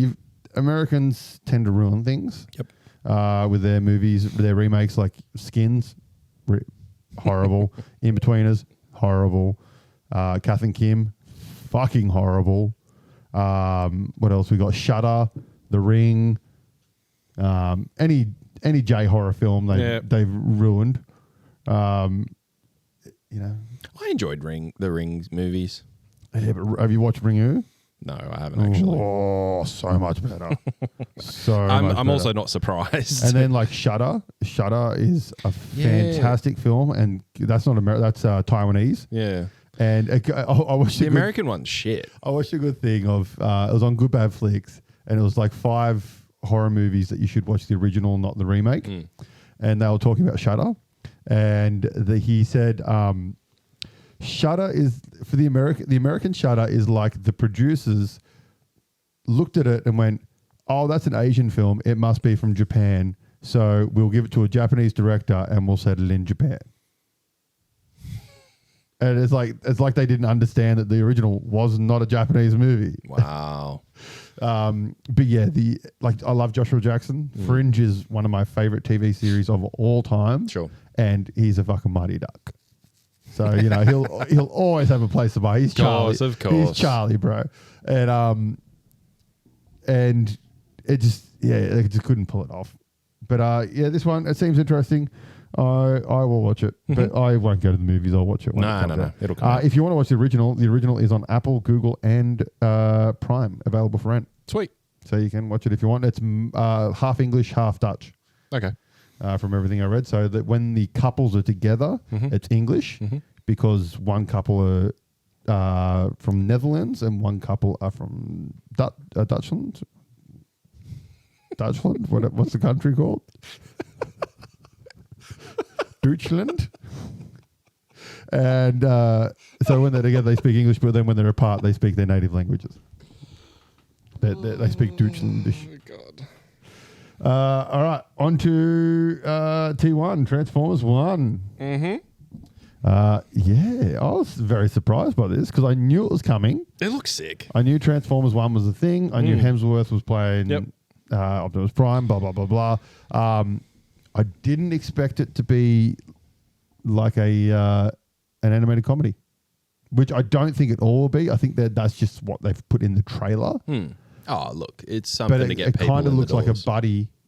Americans tend to ruin things. Yep. With their movies, their remakes, like Skins, horrible. In-Betweeners, horrible. Kath and Kim, fucking horrible. What else we got? Shutter, The Ring. Any J horror film they've ruined. I enjoyed the Ring movies. Yeah, but have you watched Ringu? No, I haven't actually. Oh, so much better. I'm also not surprised. And then like Shutter is a fantastic film, and that's not American. That's Taiwanese. Yeah. And I watched the American one's shit. I watched a good thing of it was on Good Bad Flicks, and it was like 5 horror movies that you should watch the original, not the remake. And they were talking about Shutter, and he said Shutter is for the American Shutter is like the producers looked at it and went, oh, that's an Asian film, it must be from Japan, so we'll give it to a Japanese director and we'll set it in Japan. And it's like they didn't understand that the original was not a Japanese movie. Wow. But yeah, I love Joshua Jackson. Fringe is one of my favorite TV series of all time. Sure. And he's a fucking mighty duck. So, he'll always have a place to buy. He's Charlie. Of course. He's Charlie, bro. And it just couldn't pull it off. But this one, it seems interesting. I will watch it, but I won't go to the movies. I'll watch it when it comes out. It'll come out. If you want to watch the original is on Apple, Google, and Prime, available for rent. Sweet. So you can watch it if you want. It's half English, half Dutch. Okay. From everything I read, so that when the couples are together, it's English because one couple are from Netherlands and one couple are from Dutchland. Dutchland? What's the country called? Deutschland. And so when they're together, they speak English, but then when they're apart, they speak their native languages. They speak Deutschlandish. Oh, my God. All right, on to T1, Transformers 1. I was very surprised by this because I knew it was coming. It looks sick. I knew Transformers 1 was a thing. I knew Hemsworth was playing Optimus Prime, blah, blah, blah, blah. I didn't expect it to be like an animated comedy, which I don't think it all will be. I think that's just what they've put in the trailer. Oh, look, it's something to get it people kind of in looks the like doors.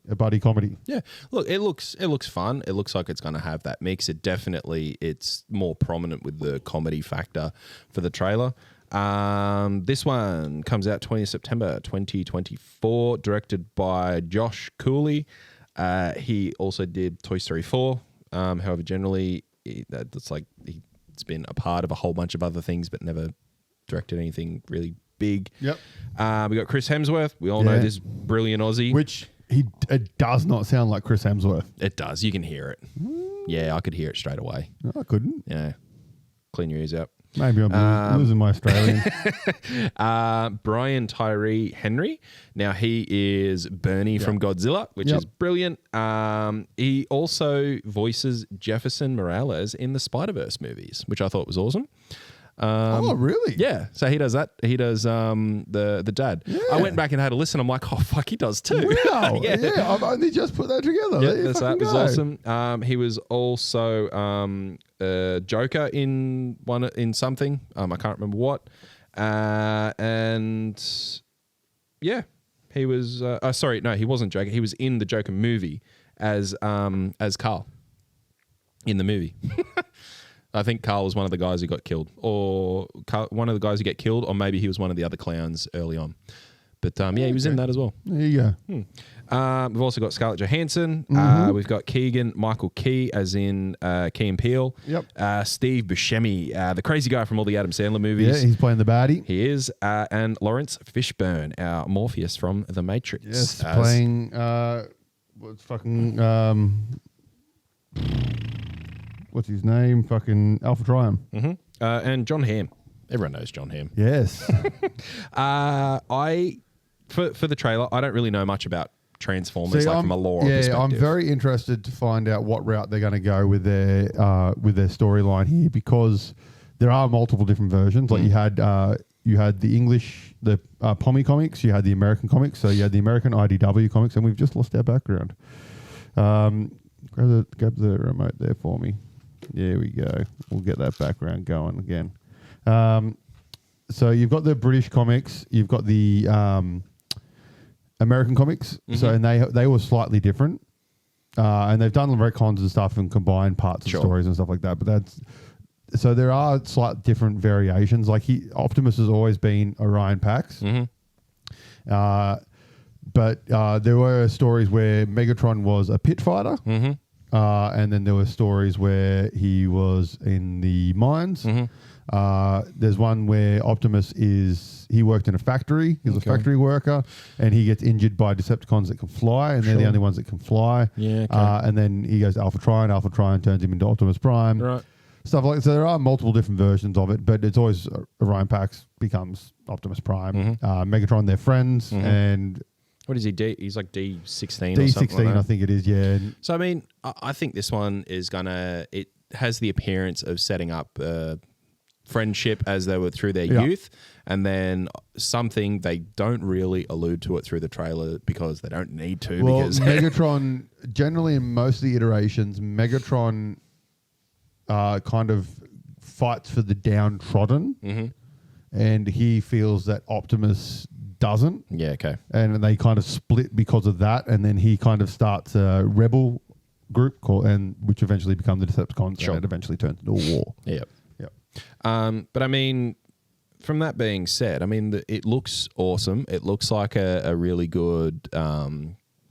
a buddy comedy. Yeah, look, it looks fun. It looks like it's going to have that mix. It's more prominent with the comedy factor for the trailer. This one comes out 20th September 2024, directed by Josh Cooley. He also did Toy Story 4. However, generally, it's been a part of a whole bunch of other things, but never directed anything really big. Yep. We got Chris Hemsworth. We all know this brilliant Aussie. Which it does not sound like Chris Hemsworth. It does. You can hear it. Yeah, I could hear it straight away. No, I couldn't. Yeah. clean your ears out. Maybe I'm losing my Australian. Brian Tyree Henry. Now he is Bernie from Godzilla, which is brilliant. He also voices Jefferson Morales in the Spider-Verse movies, which I thought was awesome. Oh, really? Yeah. So he does that. He does the dad. Yeah. I went back and had a listen. I'm like, oh fuck, he does too. Wow. yeah. I've only just put that together. Yeah, that was awesome. He was also Joker in something. I can't remember what. And yeah, he was. Sorry, no, he wasn't Joker. He was in the Joker movie as Carl in the movie. I think Carl was one of the guys who got killed, or one of the guys who get killed, or maybe he was one of the other clowns early on. But he was in that as well. There you go. We've also got Scarlett Johansson. We've got Keegan Michael Key, as in Key and Peele. Yep. Steve Buscemi, the crazy guy from all the Adam Sandler movies. Yeah, he's playing the baddie. He is. And Lawrence Fishburne, our Morpheus from The Matrix. Yes, playing what's fucking what's his name? Fucking Alpha Triumph. And John Hamm. Everyone knows John Hamm. Yes. For the trailer, I don't really know much about Transformers, from a lore perspective. I'm very interested to find out what route they're going to go with their storyline here, because there are multiple different versions. Like you had the English, the Pommy comics, you had the American comics, so you had the American IDW comics, and we've just lost our background. Grab the remote there for me. There we go. We'll get that background going again. So you've got the British comics, you've got the American comics. So and they were slightly different, and they've done retcons and stuff and combined parts of stories and stuff like that. But so there are slight different variations. Like Optimus has always been Orion Pax, but there were stories where Megatron was a pit fighter. And then there were stories where he was in the mines. There's one where Optimus he worked in a factory. He was a factory worker, and he gets injured by Decepticons that can fly, and they're the only ones that can fly. Yeah. Okay. And then he goes to Alpha Trion. Alpha Trion turns him into Optimus Prime. Right. Stuff like so. There are multiple different versions of it, but it's always Orion Pax becomes Optimus Prime. Megatron, they're friends, and. What is he? He's like D16 D16, or something like that. I think it is, yeah. So, I mean, I think this one is it has the appearance of setting up friendship as they were through their youth, and then something they don't really allude to it through the trailer because they don't need to. Well, because Megatron, generally in most of the iterations, Megatron kind of fights for the downtrodden, and he feels that Optimus doesn't. Yeah, okay. And they kind of split because of that, and then he kind of starts a rebel group which eventually become the Decepticons, and it eventually turns into a war. Yep. But I mean, from that being said, I mean, it looks awesome. It looks like a really good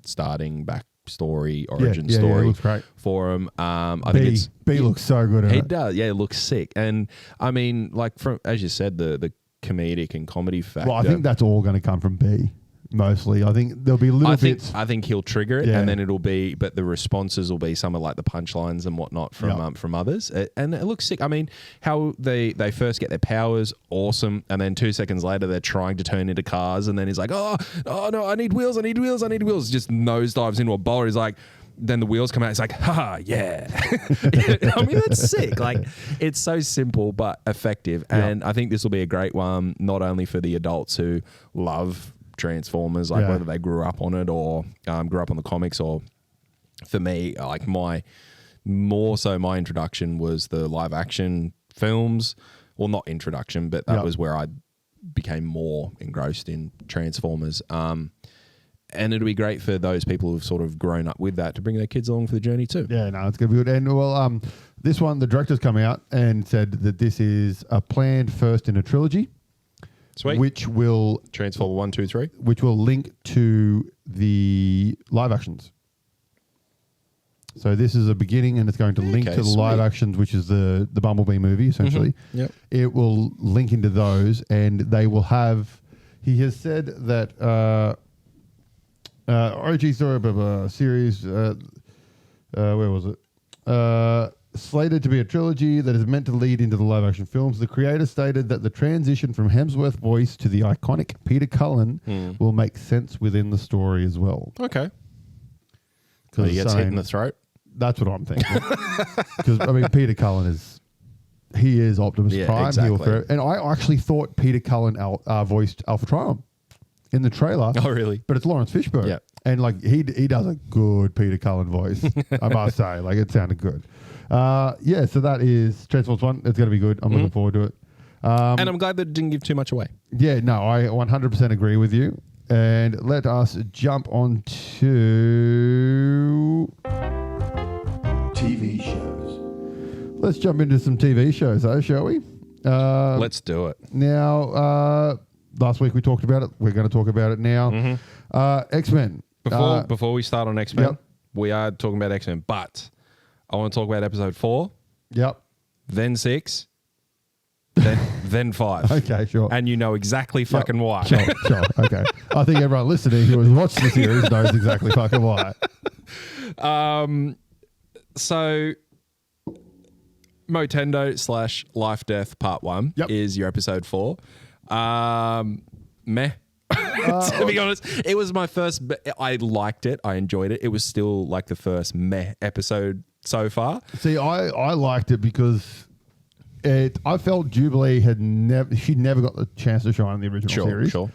starting backstory, origin story. It looks great for him. I think B looks so good at it. It does. Yeah, it looks sick. And I mean, like from as you said, the comedic and comedy factor. Well, I think that's all going to come from B. Mostly, I think there'll be little bits. I think he'll trigger it, and then it'll be. But the responses will be some of like the punchlines and whatnot from others, and it looks sick. I mean, how they first get their powers, awesome, and then 2 seconds later they're trying to turn into cars, and then he's like, oh no, I need wheels, just nosedives into a boulder. He's like. Then the wheels come out. It's like, haha, yeah. I mean, that's sick. Like, it's so simple but effective, and I think this will be a great one, not only for the adults who love Transformers, like whether they grew up on it or grew up on the comics, or for me, like my introduction was the live action films. Well, not introduction, but that was where I became more engrossed in Transformers. And it'll be great for those people who've sort of grown up with that to bring their kids along for the journey too. Yeah, no, it's going to be good. And well, this one, the director's come out and said that this is a planned first in a trilogy. Sweet. Which will... Transformer 1, 2, 3. Which will link to the live actions. So this is a beginning, and it's going to link to the live actions, which is the Bumblebee movie, essentially. Yep. It will link into those, and they will have... He has said that... OG story series. Where was it? Slated to be a trilogy that is meant to lead into the live-action films, the creator stated that the transition from Hemsworth's voice to the iconic Peter Cullen will make sense within the story as well. Okay. So he gets hit in the throat? That's what I'm thinking. Because, I mean, Peter Cullen is Optimus Prime. Exactly. And I actually thought Peter Cullen voiced Alpha Triumph in the trailer. Oh, really? But it's Lawrence Fishburne. Yeah. And like he does a good Peter Cullen voice, I must say. Like it sounded good. So that is Transformers 1. It's going to be good. I'm looking forward to it. And I'm glad that it didn't give too much away. Yeah, no, I 100% agree with you. And let us jump on to TV shows. Let's jump into some TV shows, shall we? Let's do it. Now, last week we talked about it. We're going to talk about it now. X-Men. Before we start on X-Men, Yep. we are talking about X-Men, but I want to talk about episode 4, Yep. then 6, then 5. Okay, sure. And you know exactly fucking why. Sure. Okay. I think everyone listening who has watched the series knows exactly fucking why. So, Motendo / Life Death Part 1 is your episode 4. Meh. To be honest, it was my first. I liked it. I enjoyed it. It was still like the first meh episode so far. See, I liked it because I felt Jubilee she never got the chance to shine in the original series. Sure.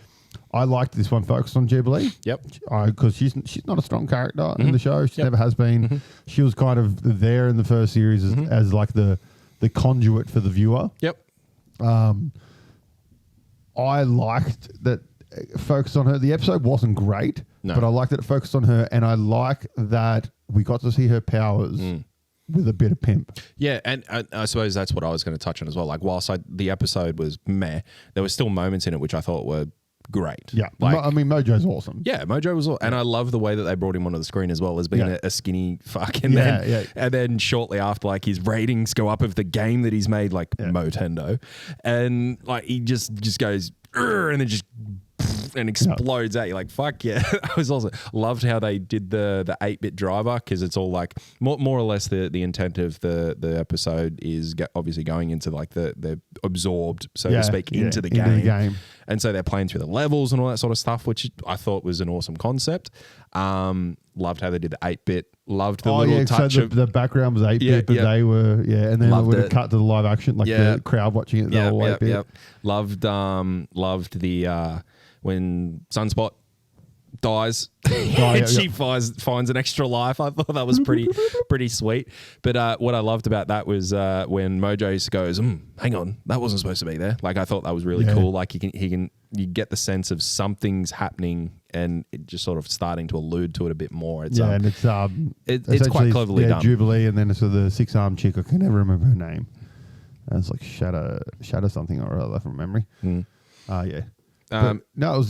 I liked this one focused on Jubilee. Yep. Because she's not a strong character in the show. She never has been. She was kind of there in the first series as like the conduit for the viewer. Yep. I liked that it focused on her. The episode wasn't great, but I liked that it focused on her, and I like that we got to see her powers with a bit of pimp. Yeah, and I suppose that's what I was going to touch on as well. Like, whilst the episode was meh, there were still moments in it which I thought were great. Yeah, like, I mean, Mojo's awesome. Yeah, Mojo was, and I love the way that they brought him onto the screen as well as being a skinny fuck. And then shortly after, like his ratings go up of the game that he's made, like Motendo, and like he just goes and then just and explodes at you like fuck yeah. That was awesome. Loved how they did the 8-bit driver because it's all like more or less the intent of the episode is obviously going into like the absorbed so to speak into the game. And so they're playing through the levels and all that sort of stuff, which I thought was an awesome concept. Loved how they did the 8-bit. Loved the little touch so of the background was 8-bit, but they were and then it would have cut to the live action, like the crowd watching it. The whole 8-bit. Loved the when Sunspot dies and she finds an extra life. I thought that was pretty sweet. But what I loved about that was when Mojo goes, hang on, that wasn't supposed to be there. Like I thought that was really cool. Like you get the sense of something's happening and it just sort of starting to allude to it a bit more. It's and it's quite cleverly done. Jubilee, and then it's the 6-armed chick. I can never remember her name. It's like Shadow something or other from memory. No, it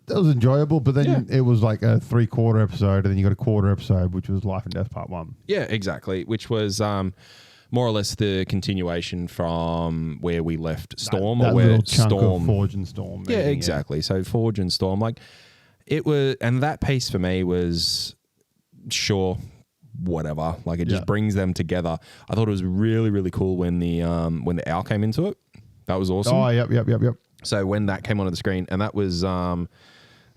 was enjoyable, but then it was like a 3/4 episode, and then you got a quarter episode, which was Life and Death Part 1. Yeah, exactly. Which was more or less the continuation from where we left Storm, that or where little chunk Storm, of Forge and Storm. Yeah, exactly. So Forge and Storm, like it was, and that piece for me was whatever. Like it just brings them together. I thought it was really, really cool when the owl came into it. That was awesome. Oh, yep. So when that came onto the screen, and that was, I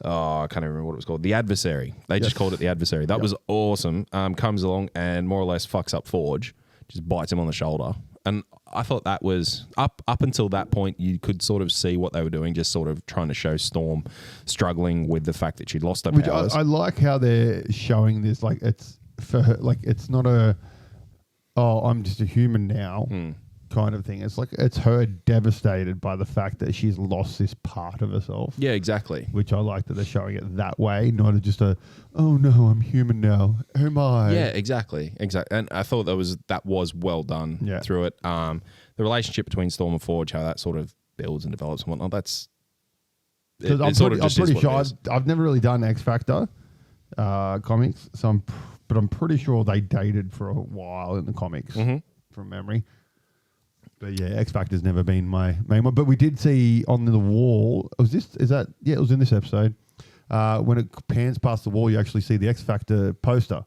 can't even remember what it was called. The Adversary. They just called it The Adversary. That was awesome. Comes along and more or less fucks up Forge, just bites him on the shoulder. And I thought that was, up until that point, you could sort of see what they were doing, just sort of trying to show Storm struggling with the fact that she'd lost her powers. I like how they're showing this, like it's for her, like it's not I'm just a human now. Kind of thing. It's like it's her devastated by the fact that she's lost this part of herself. Yeah, exactly. Which I like that they're showing it that way, not just oh no, I'm human now. Who am I? Yeah, exactly. And I thought that was well done through it. The relationship between Storm and Forge, how that sort of builds and develops and whatnot. That's because I'm pretty sure I've never really done X Factor comics, so I'm pretty sure they dated for a while in the comics from memory. But yeah, X Factor's never been my main one. But we did see on the wall. It was in this episode. When it pans past the wall, you actually see the X Factor poster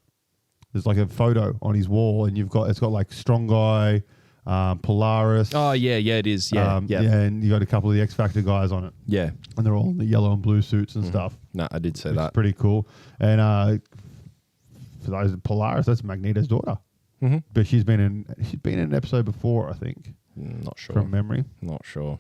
There's like a photo on his wall, and it's got like Strong Guy, Polaris. Oh yeah, it is. Yeah, and you got a couple of the X Factor guys on it. Yeah, and they're all in the yellow and blue suits and stuff. No, I did say It's that. pretty cool. And for those Polaris, that's Magneto's daughter. Mm-hmm. But she's been in an episode before, I think. Not sure From memory. Not sure.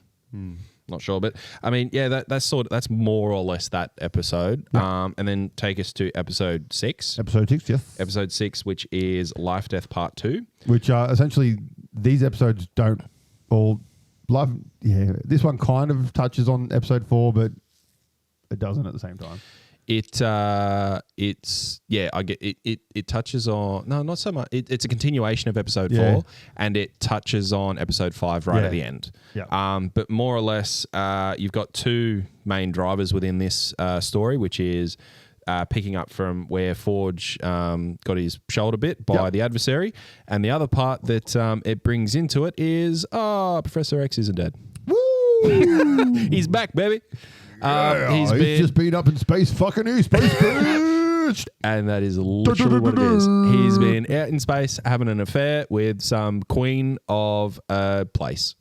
Not sure, but I mean, yeah, that's more or less that episode. Yeah. And then take us to episode 6. Episode 6, yes. Episode 6, which is Life Death Part 2. Which essentially these episodes don't all love. Yeah, this one kind of touches on episode 4, but it doesn't at the same time. It touches on not so much. It's a continuation of episode 4, and it touches on episode 5 right at the end. Yeah. But more or less, you've got 2 main drivers within this story, which is picking up from where Forge got his shoulder bit by the adversary, and the other part that it brings into it is Professor X isn't dead. Woo! He's back, baby. He's just been up in space, fucking space bitch. And that is literally what it is. He's been out in space having an affair with some queen of a place.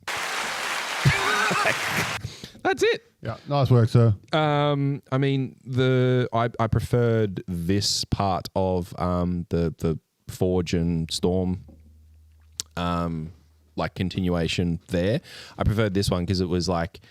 That's it. Yeah, nice work, sir. I mean, I preferred this part of the Forge and Storm like continuation there. I preferred this one because it was like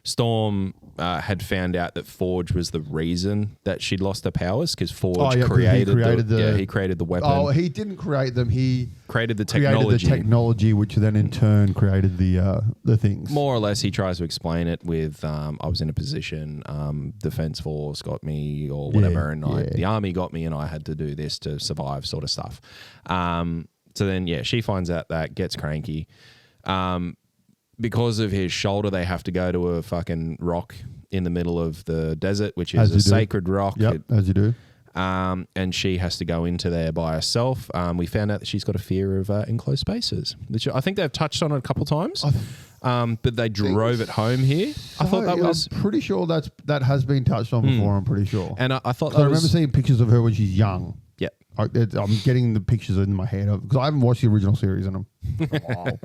Storm had found out that Forge was the reason that she'd lost her powers because Forge created the weapon. Oh, he didn't create them. He created the technology, which then in turn created the things. More or less, he tries to explain it with I was in a position, Defense Force got me or whatever, and the army got me, and I had to do this to survive, sort of stuff. So then, she finds out that, gets cranky. Because of his shoulder, they have to go to a fucking rock in the middle of the desert, which is a sacred rock. Yep, as you do. And she has to go into there by herself. We found out that she's got a fear of enclosed spaces, which I think they've touched on it a couple times. But they drove it home here. I thought that was... I'm pretty sure that has been touched on before, I'm pretty sure. And I thought I remember seeing pictures of her when she's young. Yeah. I'm getting the pictures in my head because I haven't watched the original series in them for a while.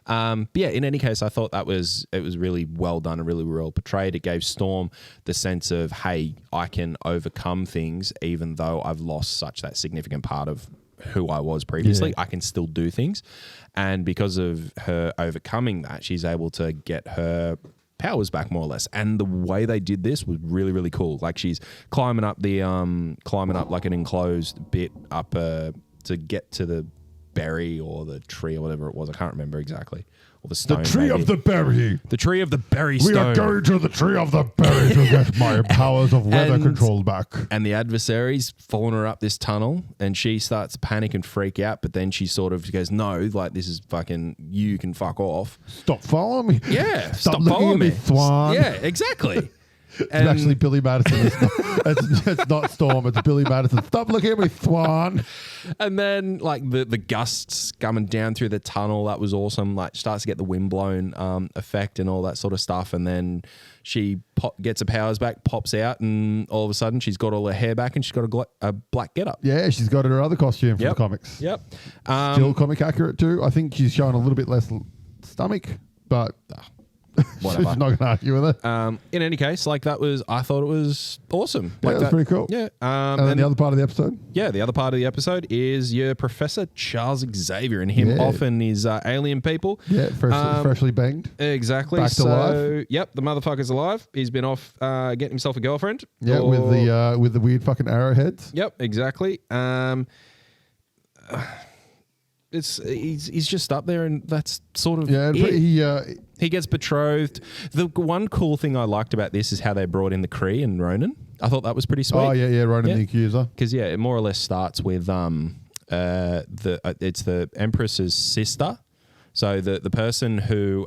But yeah, in any case, I thought it was really well done and really well portrayed. It gave Storm the sense of, hey, I can overcome things even though I've lost such that significant part of who I was previously. I can still do things. And because of her overcoming that, she's able to get her powers back more or less. And the way they did this was really, really cool. Like she's climbing up like an enclosed bit up to get to the berry or the tree or whatever it was. I can't remember exactly. Or the stone. The tree of the berry. The tree of the berry stone. We are going to the tree of the berry to get my powers of weather control back. And the adversary's following her up this tunnel and she starts to panic and freak out, but then she sort of goes, no, like this is fucking, you can fuck off. Stop following me. Yeah. Stop following me, Thwan. Yeah, exactly. It's actually Billy Madison. It's not Storm. It's Billy Madison. Stop looking at me, Thwan. And then, like the gusts coming down through the tunnel, that was awesome. Like starts to get the windblown effect and all that sort of stuff. And then she gets her powers back, pops out, and all of a sudden she's got all her hair back and she's got a black getup. Yeah, she's got her other costume from the comics. Yep. Still comic accurate too. I think she's showing a little bit less stomach, but. Whatever. She's not going to argue with it. In any case, like I thought it was awesome. Yeah, that's pretty cool. Yeah. And then the other part of the episode? Yeah, the other part of the episode is your Professor Charles Xavier and him off and his alien people. Yeah, freshly banged. Exactly. Back to life. Yep, the motherfucker's alive. He's been off getting himself a girlfriend. Yeah, with the weird fucking arrowheads. Yep, exactly. He's just up there, and that's sort of he gets betrothed. The one cool thing I liked about this is how they brought in the Kree and Ronan. I thought that was pretty sweet. Oh yeah, Ronan the Accuser. Because it more or less starts with it's the Empress's sister. So the person who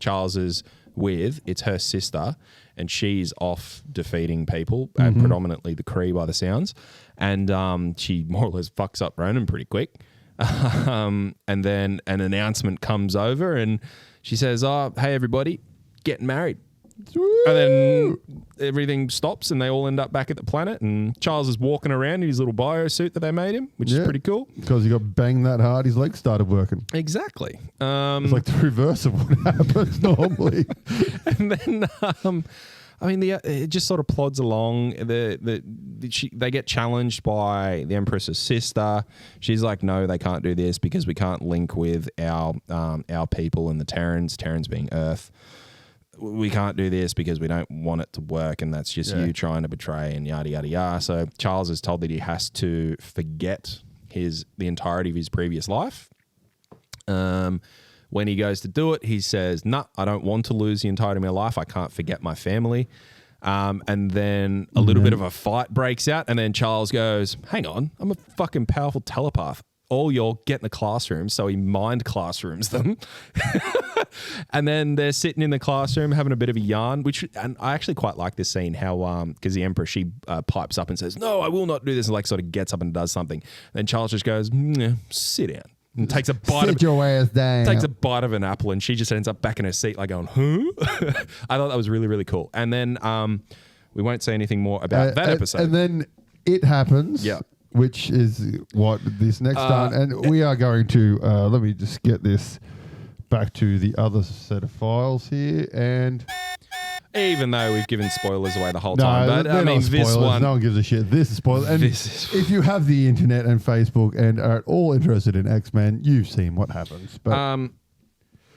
Charles is with, it's her sister, and she's off defeating people, predominantly the Kree by the sounds, and she more or less fucks up Ronan pretty quick. And then an announcement comes over and she says, oh, hey everybody, getting married. And then everything stops and they all end up back at the planet. And Charles is walking around in his little bio suit that they made him, which is pretty cool. Because he got banged that hard, his legs started working. Exactly. It's like the reverse of what happens normally. And then, it just sort of plods along. They get challenged by the Empress's sister. She's like, no, they can't do this because we can't link with our people and the Terrans being Earth. We can't do this because we don't want it to work, and that's just you trying to betray and yada, yada, yada. So Charles is told that he has to forget the entirety of his previous life. When he goes to do it, he says, nah, I don't want to lose the entirety of my life. I can't forget my family. And then a little bit of a fight breaks out, and then Charles goes, hang on, I'm a fucking powerful telepath. All y'all get in the classroom. So he mind classrooms them. And then they're sitting in the classroom having a bit of a yarn, and I actually quite like this scene, how, because the Emperor, she pipes up and says, no, I will not do this, and like sort of gets up and does something. Then Charles just goes, sit down. And takes a bite Sit your ass down. Takes a bite of an apple, and she just ends up back in her seat like going, huh? I thought that was really, really cool. And then we won't say anything more about that episode. And then it happens. Yeah. Which is what this next done. And we are going to, let me just get this back to the other set of files here. And even though we've given spoilers away the whole time, but I mean, this one, no one gives a shit. This is spoilers. And if you have the internet and Facebook and are at all interested in X-Men, you've seen what happens. But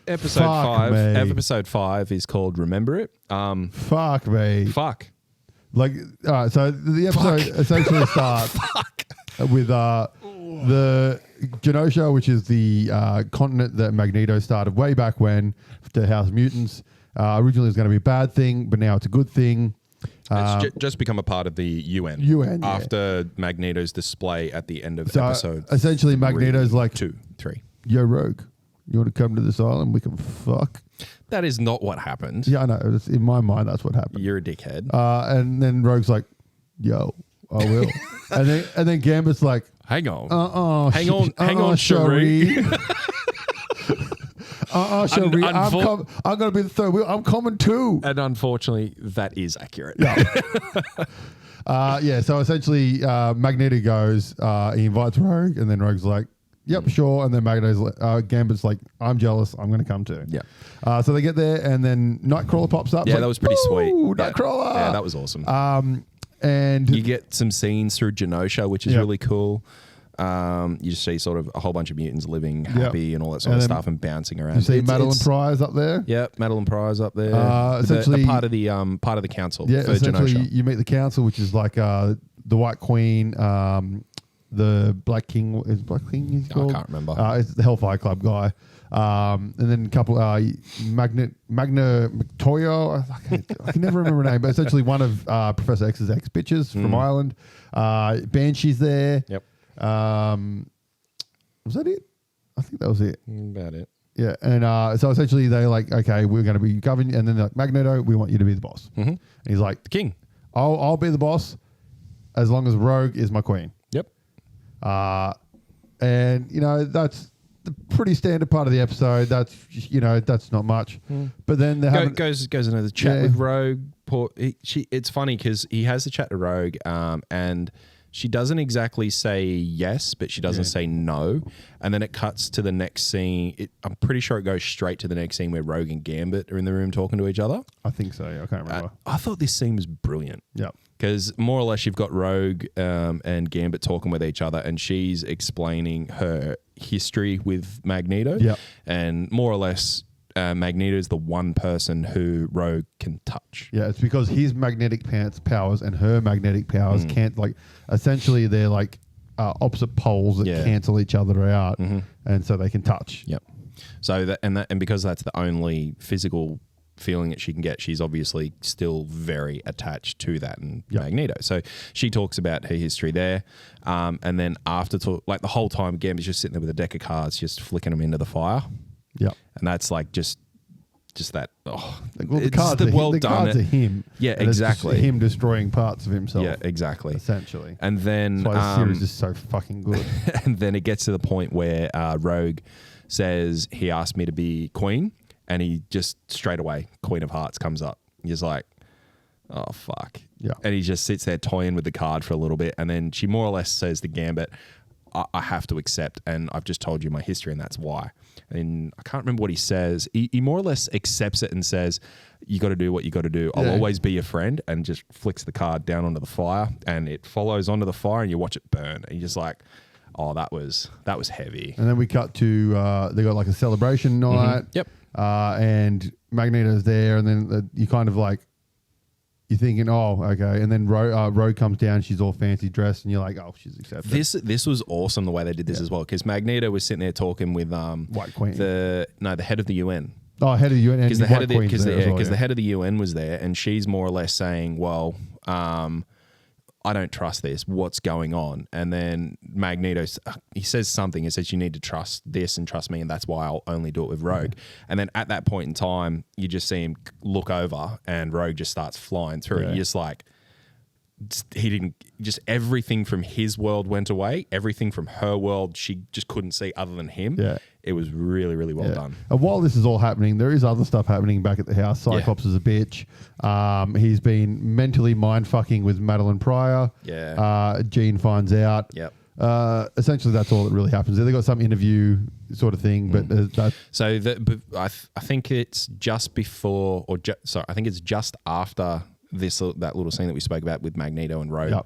episode 5 is called Remember It. Fuck me. Fuck. Like, all right, so the episode essentially starts with the Genosha, which is the continent that Magneto started way back when to house mutants. Originally it was going to be a bad thing, but now it's a good thing. It's just become a part of the UN. After Magneto's display at the end of episode. Essentially, Magneto's like, 2, 3. Yo, Rogue, you want to come to this island? We can fuck. That is not what happened. Yeah, I know. It's, in my mind, that's what happened. You're a dickhead. And then Rogue's like, yo, I will. and then Gambit's like, hang on. Hang on, Cherie. Cherie. I'm going to be the third wheel. I'm coming too. And unfortunately, that is accurate. Yeah. So essentially, Magneto goes, he invites Rogue, and then Rogue's like, yep, sure. And then Gambit's like, I'm jealous. I'm going to come too. Yeah. So they get there, and then Nightcrawler pops up. Yeah, like, that was pretty sweet. Nightcrawler. Yeah, that was awesome. And you get some scenes through Genosha, which is really cool. You just see sort of a whole bunch of mutants living happy and all that sort of stuff and bouncing around. You see Madeline Pryor's up there. Yeah, Madeline Pryor's up there. Essentially, part of the council. Yeah, for essentially, Genosha. you meet the council, which is like the White Queen, the Black King. Is Black King? He's called? I can't remember. It's the Hellfire Club guy. And then a couple, Magna Victoria, I can never remember her name, but essentially one of Professor X's ex-bitches from Ireland. Banshee's there. Yep. Was that it? I think that was it. About it. Yeah. And so essentially they're like, okay, we're going to be governing. And then they're like, Magneto, we want you to be the boss. Mm-hmm. And he's like, the king. I'll be the boss as long as Rogue is my queen. Yep. And, that's the pretty standard part of the episode. That's that's not much. But then they goes into the chat with Rogue. It's funny because he has the chat to Rogue, and she doesn't exactly say yes, but she doesn't say no. And then it cuts to the next scene. I'm pretty sure it goes straight to the next scene where Rogue and Gambit are in the room talking to each other. I think so. Yeah, I can't remember. I thought this scene was brilliant. Yeah. Because more or less you've got Rogue and Gambit talking with each other, and she's explaining her history with Magneto. Yeah. And more or less Magneto is the one person who Rogue can touch. Yeah, it's because his magnetic powers and her magnetic powers can't, essentially they're like opposite poles that cancel each other out, and so they can touch. Yep. So and because that's the only physical feeling that she can get, she's obviously still very attached to that and Magneto. So she talks about her history there, and then after the whole time, Gambit's just sitting there with a deck of cards, just flicking them into the fire. Yeah, and that's like just that. Oh, well, the cards are him. Yeah, exactly. Him destroying parts of himself. Yeah, exactly. Essentially, and then that's why the series is so fucking good. And then it gets to the point where Rogue says he asked me to be queen. And he just straight away, Queen of Hearts comes up. He's like, oh, fuck. Yeah. And he just sits there toying with the card for a little bit. And then she more or less says to Gambit, I have to accept, and I've just told you my history, and that's why. And I can't remember what he says. He more or less accepts it and says, you got to do what you got to do. I'll always be your friend, and just flicks the card down onto the fire, and it follows onto the fire, and you watch it burn. And you're just like, oh, that was heavy. And then we cut to, they got like a celebration night. Yep. And Magneto's there, and then you kind of like, you're thinking, oh, okay. And then Rogue comes down. She's all fancy dressed, and you're like, oh, she's accepted. This was awesome the way they did this as well, because Magneto was sitting there talking with White Queen. the head of the UN. Oh, head of the UN. Because the head of the the head of the UN was there, and she's more or less saying, well, I don't trust this. What's going on? And then Magneto, he says something. He says, you need to trust this and trust me, and that's why I'll only do it with Rogue. And then at that point in time, you just see him look over, and Rogue just starts flying through. You're just like, everything from his world went away. Everything from her world, she just couldn't see other than him. Yeah. It was really, really well done. And while this is all happening, there is other stuff happening back at the house. Cyclops is a bitch. He's been mentally mind-fucking with Madeline Pryor. Yeah. Jean finds out. Yep. Essentially, that's all that really happens. They got some interview sort of thing, but I think it's just before, I think it's just after that little scene that we spoke about with Magneto and Rogue,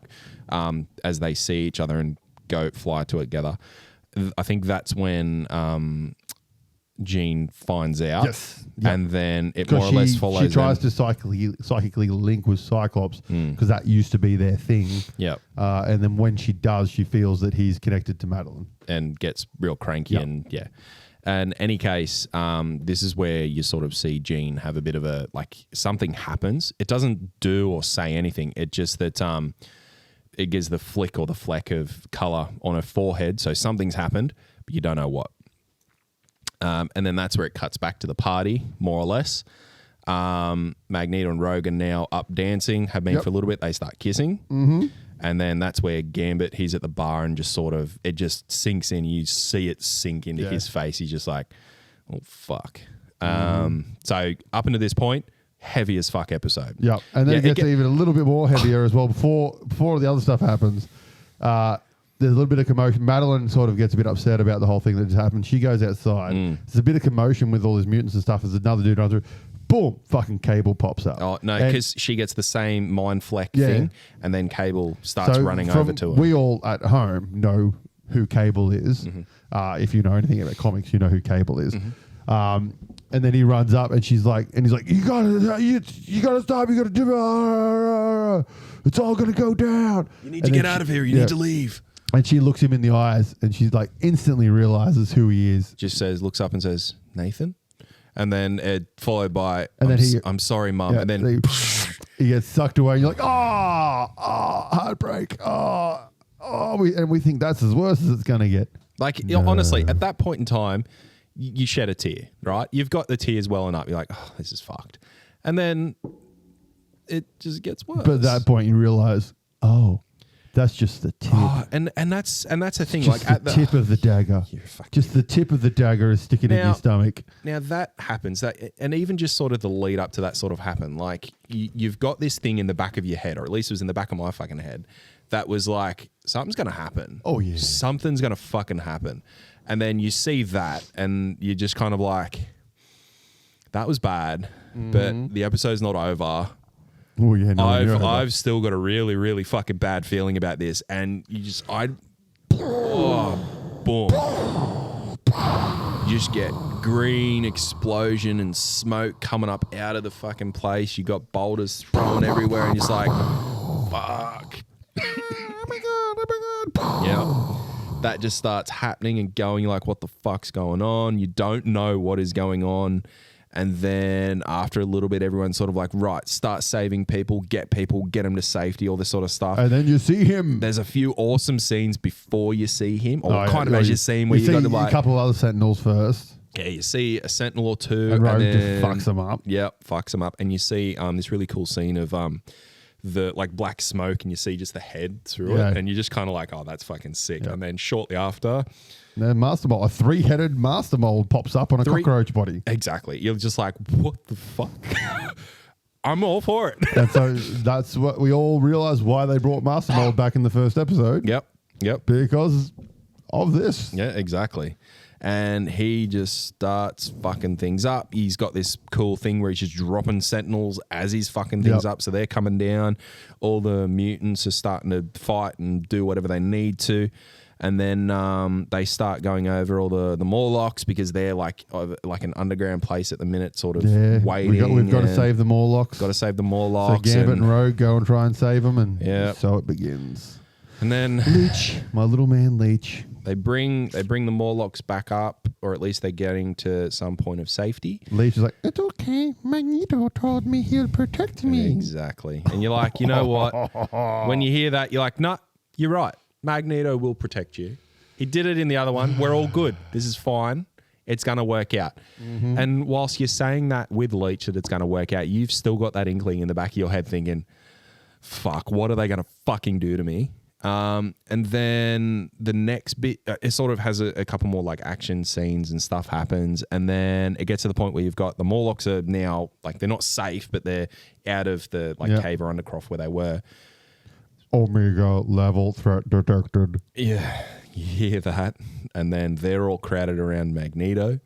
as they see each other and fly together. I think that's when Jean finds out, and then it more or less follows. She tries to psychically link with Cyclops because that used to be their thing. Yeah, and then when she does, she feels that he's connected to Madeline and gets real cranky. And in any case, this is where you sort of see Jean have a bit of a, like, something happens. It doesn't do or say anything. It just that it gives the flick or the fleck of color on her forehead. So something's happened, but you don't know what. And then that's where it cuts back to the party, more or less. Magneto and Rogue are now up dancing, have been for a little bit. They start kissing. Mm-hmm. And then that's where Gambit, he's at the bar and just sort of, it just sinks in. You see it sink into his face. He's just like, oh, fuck. So up until this point, heavy as fuck episode. Yeah. And then it gets even a little bit more heavier as well. Before the other stuff happens, there's a little bit of commotion. Madeline sort of gets a bit upset about the whole thing that just happened. She goes outside. There's a bit of commotion with all these mutants and stuff. There's another dude running through. Boom, fucking Cable pops up. Oh, no, because she gets the same mind fleck thing, and then Cable starts running over to her. We all at home know who Cable is. If you know anything about comics, you know who Cable is. And then he runs up, and he's like, you gotta stop, you gotta do it. It's all gonna go down. You need to get out of here. You need to leave. And she looks him in the eyes, and she's like, instantly realizes who he is. Just looks up and says, Nathan? And then it followed by, I'm sorry, Mum. And then he gets sucked away. And you're like, heartbreak. And we think that's as worse as it's going to get. Like, honestly, at that point in time, you shed a tear, right? You've got the tears welling up. You're like, oh, this is fucked. And then it just gets worse. But at that point, you realize, that's just the tip. And that's the thing. Just like the tip of the dagger. Just the tip of the dagger is sticking in your stomach. Now that happens. And even just sort of the lead up to that sort of happen. Like you've got this thing in the back of your head, or at least it was in the back of my fucking head, that was like, something's going to happen. Oh, yeah. Something's going to fucking happen. And then you see that and you're just kind of like, that was bad, but the episode's not over. Oh yeah, no, I've still got a really, really fucking bad feeling about this, and boom, you just get green explosion and smoke coming up out of the fucking place. You got boulders thrown everywhere, and you're just like, fuck. Oh my god. Yeah, that just starts happening and going. You're like, what the fuck's going on? You don't know what is going on. And then after a little bit, everyone's sort of like, right, start saving people, get them to safety, all this sort of stuff. And then you see him. There's a few awesome scenes before you see him, or as you see him, where you got to like a couple of other Sentinels first. Yeah, you see a Sentinel or two, and Rogue just fucks them up. Yeah, fucks them up, and you see this really cool scene of the like black smoke, and you see just the head through it, and you're just kind of like, oh, that's fucking sick. And then shortly after, the master mold, a 3-headed master mold pops up on a cockroach body. Exactly. You're just like, what the fuck? I'm all for it. And so that's what we all realized why they brought Master Mold back in the first episode. Yep. Because of this. Yeah, exactly. And he just starts fucking things up. He's got this cool thing where he's just dropping sentinels as he's fucking things up. So they're coming down. All the mutants are starting to fight and do whatever they need to. And then they start going over all the Morlocks because they're like an underground place at the minute, sort of waiting. We've got to save the Morlocks. Got to save the Morlocks. So Gambit and Rogue go and try and save them, and so it begins. And then Leech, my little man Leech. They bring the Morlocks back up, or at least they're getting to some point of safety. Leech is like, it's okay. Magneto told me he'll protect me. Exactly. And you're like, you know what? When you hear that, you're like, nah, you're right. Magneto will protect you. He did it in the other one. We're all good. This is fine. It's going to work out. Mm-hmm. And whilst you're saying that with Leech that it's going to work out, you've still got that inkling in the back of your head thinking, fuck, what are they going to fucking do to me? And then the next bit, it sort of has a couple more like action scenes and stuff happens. And then it gets to the point where you've got the Morlocks are now, like, they're not safe, but they're out of the cave or undercroft where they were. Omega level threat detected. Yeah, you hear that. And then they're all crowded around Magneto.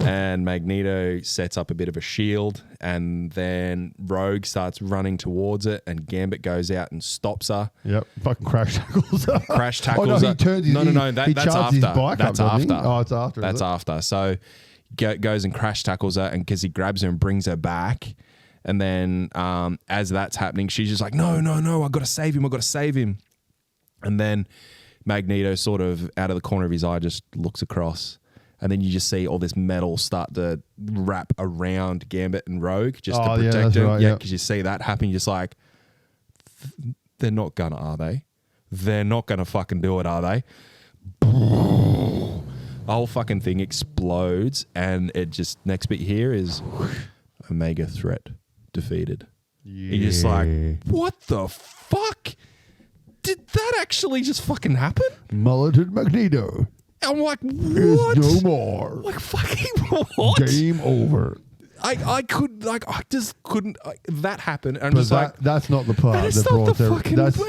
And Magneto sets up a bit of a shield, and then Rogue starts running towards it, and Gambit goes out and stops her. Yep, fucking crash tackles her. Crash tackles her. He turns his, That's after. His bike that's up, after. Oh, it's after. That's after. So goes and crash tackles her, and because he grabs her and brings her back, and then as that's happening, she's just like, no, I got to save him. And then Magneto sort of out of the corner of his eye just looks across. And then you just see all this metal start to wrap around Gambit and Rogue just to protect them. Yeah, because you see that happen. You're just like, they're not gonna, are they? They're not gonna fucking do it, are they? The whole fucking thing explodes, and it just, next bit here is Omega threat defeated. Yeah. You're just like, what the fuck? Did that actually just fucking happen? Mulleted Magneto. I'm like, what? Is no more. Like, fucking what? Game over. I just couldn't. That happened. And I'm but just like, that's not the part that brought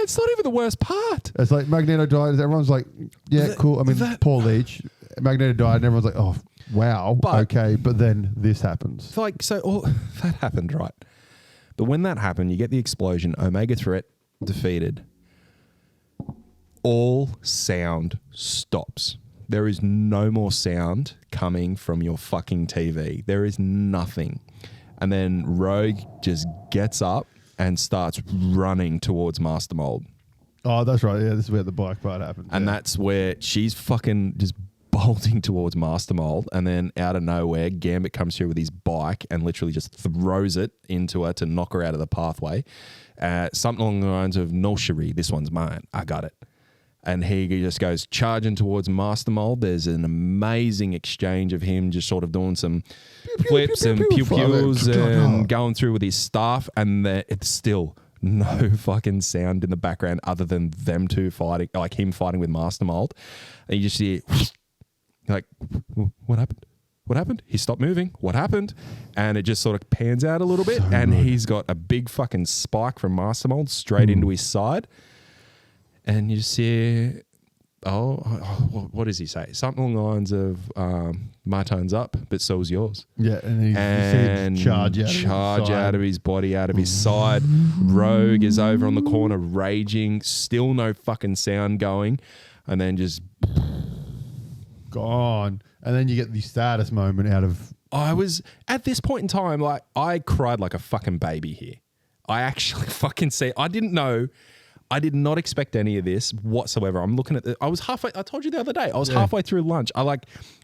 it's not even the worst part. It's like Magneto died. Everyone's like, yeah, cool. I mean, poor Leech. Magneto died, and everyone's like, oh, wow, okay. But then this happens. That happened, right? But when that happened, you get the explosion. Omega threat defeated. All sound stops. There is no more sound coming from your fucking TV. There is nothing. And then Rogue just gets up and starts running towards Master Mold. Oh, that's right. Yeah, this is where the bike part happens. And that's where she's fucking just bolting towards Master Mold. And then out of nowhere, Gambit comes through with his bike and literally just throws it into her to knock her out of the pathway. Something along the lines of, no, Cherie, this one's mine. I got it. And he just goes charging towards Master Mold. There's an amazing exchange of him just sort of doing some flips and pew-pews and going through with his staff. And it's still no fucking sound in the background other than them two fighting, like him fighting with Master Mold. And you just hear, like, what happened? What happened? He stopped moving. What happened? And it just sort of pans out a little bit. And he's got a big fucking spike from Master Mold straight into his side. And you see, what does he say? Something along the lines of, my time's up, but so's yours. Yeah, and you see it charge out of his body, out of his side. Rogue is over on the corner raging, still no fucking sound going, and then just gone. And then you get the saddest moment out of... I was, at this point in time, like, I cried like a fucking baby here. I actually fucking I didn't know... I did not expect any of this whatsoever. I'm looking at I was halfway, I told you the other day, I was halfway through lunch. I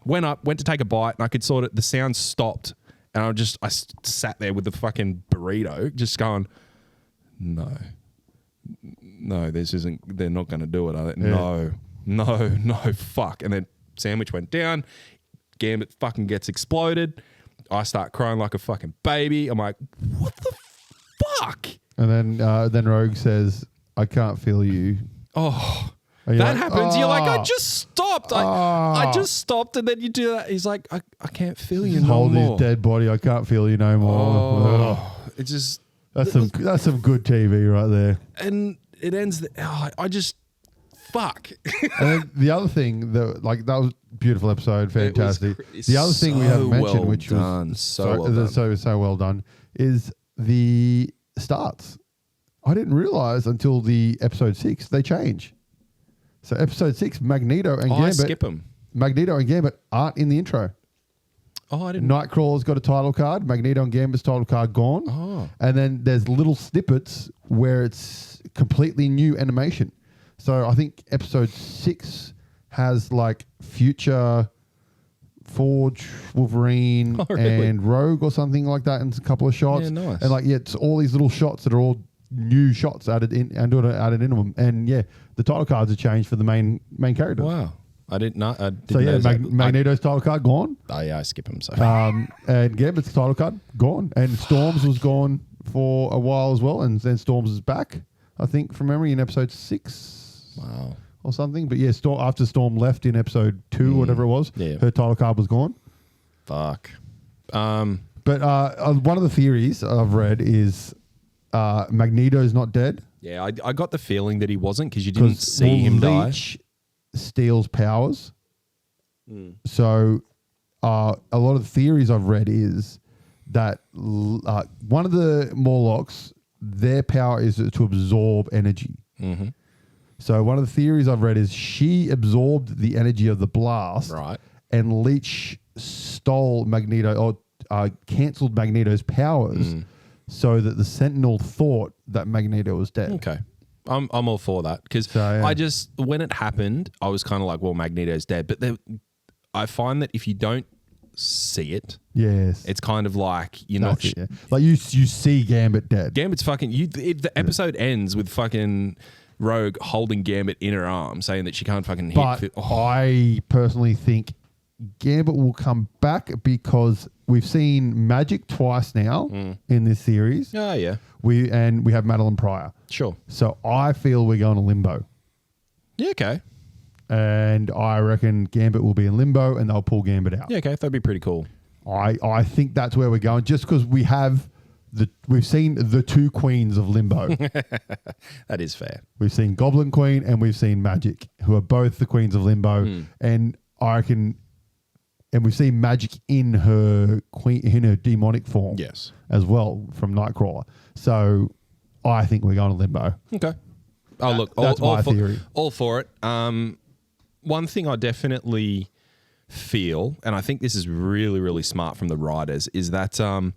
went to take a bite, and I could the sound stopped, and I sat there with the fucking burrito just going, no, this isn't, they're not going to do it. No, fuck. And then sandwich went down, Gambit fucking gets exploded. I start crying like a fucking baby. I'm like, what the fuck? And then Rogue says, I can't feel you. Oh, that happens. You're like, I just stopped. I just stopped, and then you do that. He's like, I can't feel you no more. Hold his dead body. I can't feel you no more. It just That's some good TV right there. and it ends. I just fuck. And then the other thing that was a beautiful episode, fantastic. The other thing we haven't mentioned, which was so well done, is the starts. I didn't realize until the episode 6 they change. So episode 6, Magneto and Gambit. I skip them. Magneto and Gambit aren't in the intro. Oh, I didn't. Nightcrawler's got a title card. Magneto and Gambit's title card gone. Oh. And then there's little snippets where it's completely new animation. So I think episode 6 has like future Forge, Wolverine, really? and Rogue or something like that, and a couple of shots. Yeah, nice. And it's all these little shots that are all new shots added into them. And yeah, the title cards are changed for the main characters. Wow. I didn't know. I didn't So yeah, know Magneto's title card gone. Oh yeah, I skip him. So And Gambit's title card gone, and Storms was gone for a while as well, and then Storms is back, I think, from memory, in episode 6. wow. Or something. But yeah, after Storm left in episode 2, whatever it was, Yeah. her title card was gone. Fuck. But one of the theories I've read is Magneto's not dead. Yeah, I got the feeling that he wasn't because you didn't see him die. Leech steals powers. So a lot of the theories I've read is that one of the Morlocks, their power is to absorb energy. Mm-hmm. So one of the theories I've read is she absorbed the energy of the blast, Right. and Leech stole Magneto or cancelled Magneto's powers, so that the Sentinel thought that Magneto was dead. Okay. I'm all for that because I just, when it happened, I was kind of like, well, Magneto's dead. But I find that if you don't see it, Yes, it's kind of like you're not. yeah. Like you see Gambit dead. Gambit's fucking. The episode ends with fucking Rogue holding Gambit in her arm, saying that she can't fucking hit. But I personally think Gambit will come back because we've seen Magic twice now in this series. Oh yeah, We have Madeline Pryor. sure. So I feel we're going to Limbo. Yeah, okay. And I reckon Gambit will be in Limbo and they'll pull Gambit out. Yeah, okay. That'd be pretty cool. I think that's where we're going, just because we've seen the two queens of Limbo. That is fair. We've seen Goblin Queen and we've seen Magic, who are both the queens of Limbo. And I reckon, and we've seen Magic in her demonic form, Yes. as well, from Nightcrawler. So I think we're going to Limbo. Okay. Oh, look, That's my theory. All for it. One thing I definitely feel, and I think this is really, really smart from the writers, is that they You mean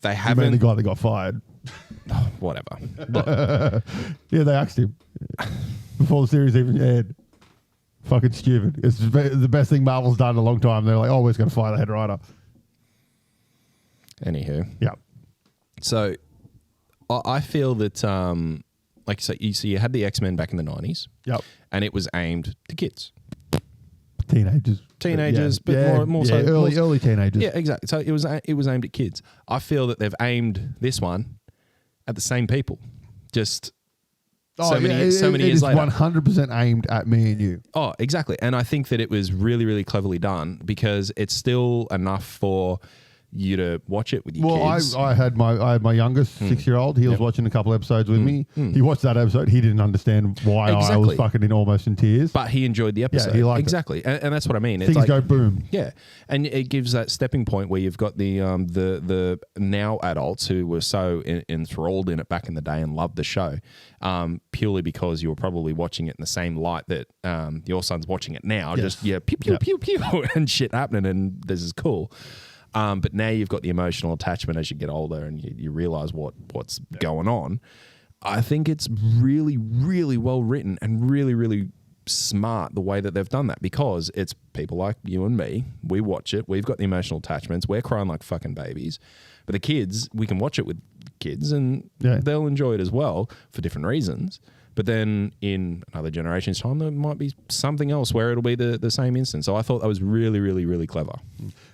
the haven't. guy that got fired? Whatever. Look, Yeah, they axed him before the series even aired. Fucking stupid. It's the best thing Marvel's done in a long time. They're like, oh, we're just going to fire the head writer. anywho. Yeah. So I feel that, like you had the X-Men back in the 90s. Yep. And it was aimed to kids. Teenagers, but more so early teenagers. Yeah, exactly. So it was aimed at kids. I feel that they've aimed this one at the same people, just so many years later. 100% aimed at me and you. Oh, exactly. And I think that it was really, really cleverly done because it's still enough for you to watch it with your kids. I had my youngest 6-year-old. He was watching a couple episodes with me. He watched that episode. He didn't understand why I was fucking almost in tears. But he enjoyed the episode. Yeah, he liked it. Exactly. And that's what I mean. Things go boom. Yeah. And it gives that stepping point where you've got the now adults who were so enthralled in it back in the day and loved the show, purely because you were probably watching it in the same light that your son's watching it now. Yes. Just, pew, pew, pew, pew, and shit happening, and this is cool. But now you've got the emotional attachment as you get older and you realize what's going on. I think it's really, really well written and really, really smart the way that they've done that because it's people like you and me. We watch it. We've got the emotional attachments. We're crying like fucking babies. But the kids, we can watch it with kids and they'll enjoy it as well for different reasons. But then in another generation's time, there might be something else where it'll be the same instance. So I thought that was really, really, really clever.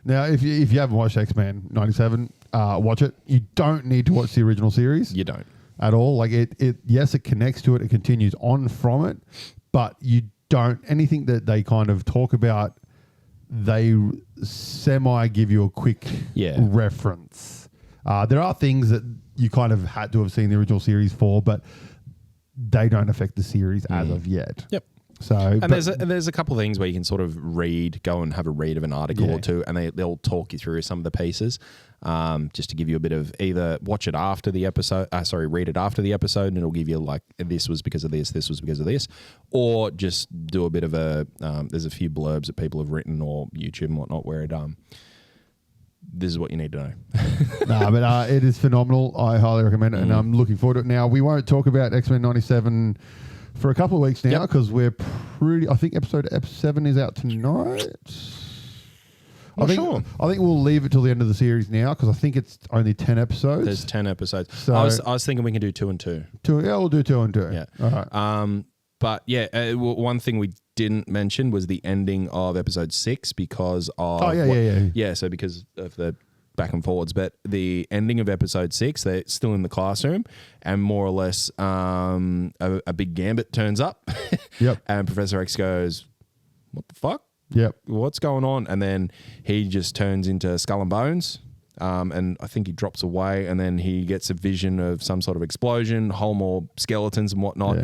Now, if you haven't watched X-Men 97, watch it. You don't need to watch the original series. You don't. At all. Like yes, it connects to it. It continues on from it. But you don't. Anything that they kind of talk about, they semi give you a quick reference. There are things that you kind of had to have seen the original series for, but they don't affect the series as of yet. Yep. So, and there's a couple of things where you can sort of go and have a read of an article or two, and they'll talk you through some of the pieces, just to give you a bit of either watch it after the episode, read it after the episode, and it'll give you like this was because of this was because of this, or just do a bit of a. There's a few blurbs that people have written or YouTube and whatnot where it this is what you need to know. But it is phenomenal. I highly recommend it, and I'm looking forward to it. Now, we won't talk about X-Men 97 for a couple of weeks now because we're pretty... I think episode 7 is out tonight. I think we'll leave it till the end of the series now because I think it's only 10 episodes. There's 10 episodes. So I was thinking we can do 2 and 2. We'll do 2 and 2. Yeah. All right. But yeah, one thing we didn't mention was the ending of episode 6 because of... Yeah, so because of the back and forwards. But the ending of episode 6, they're still in the classroom and more or less a big gambit turns up. Yep. And Professor X goes, what the fuck? Yep. What's going on? And then he just turns into Skull and Bones. And I think he drops away and then he gets a vision of some sort of explosion, whole more skeletons and whatnot,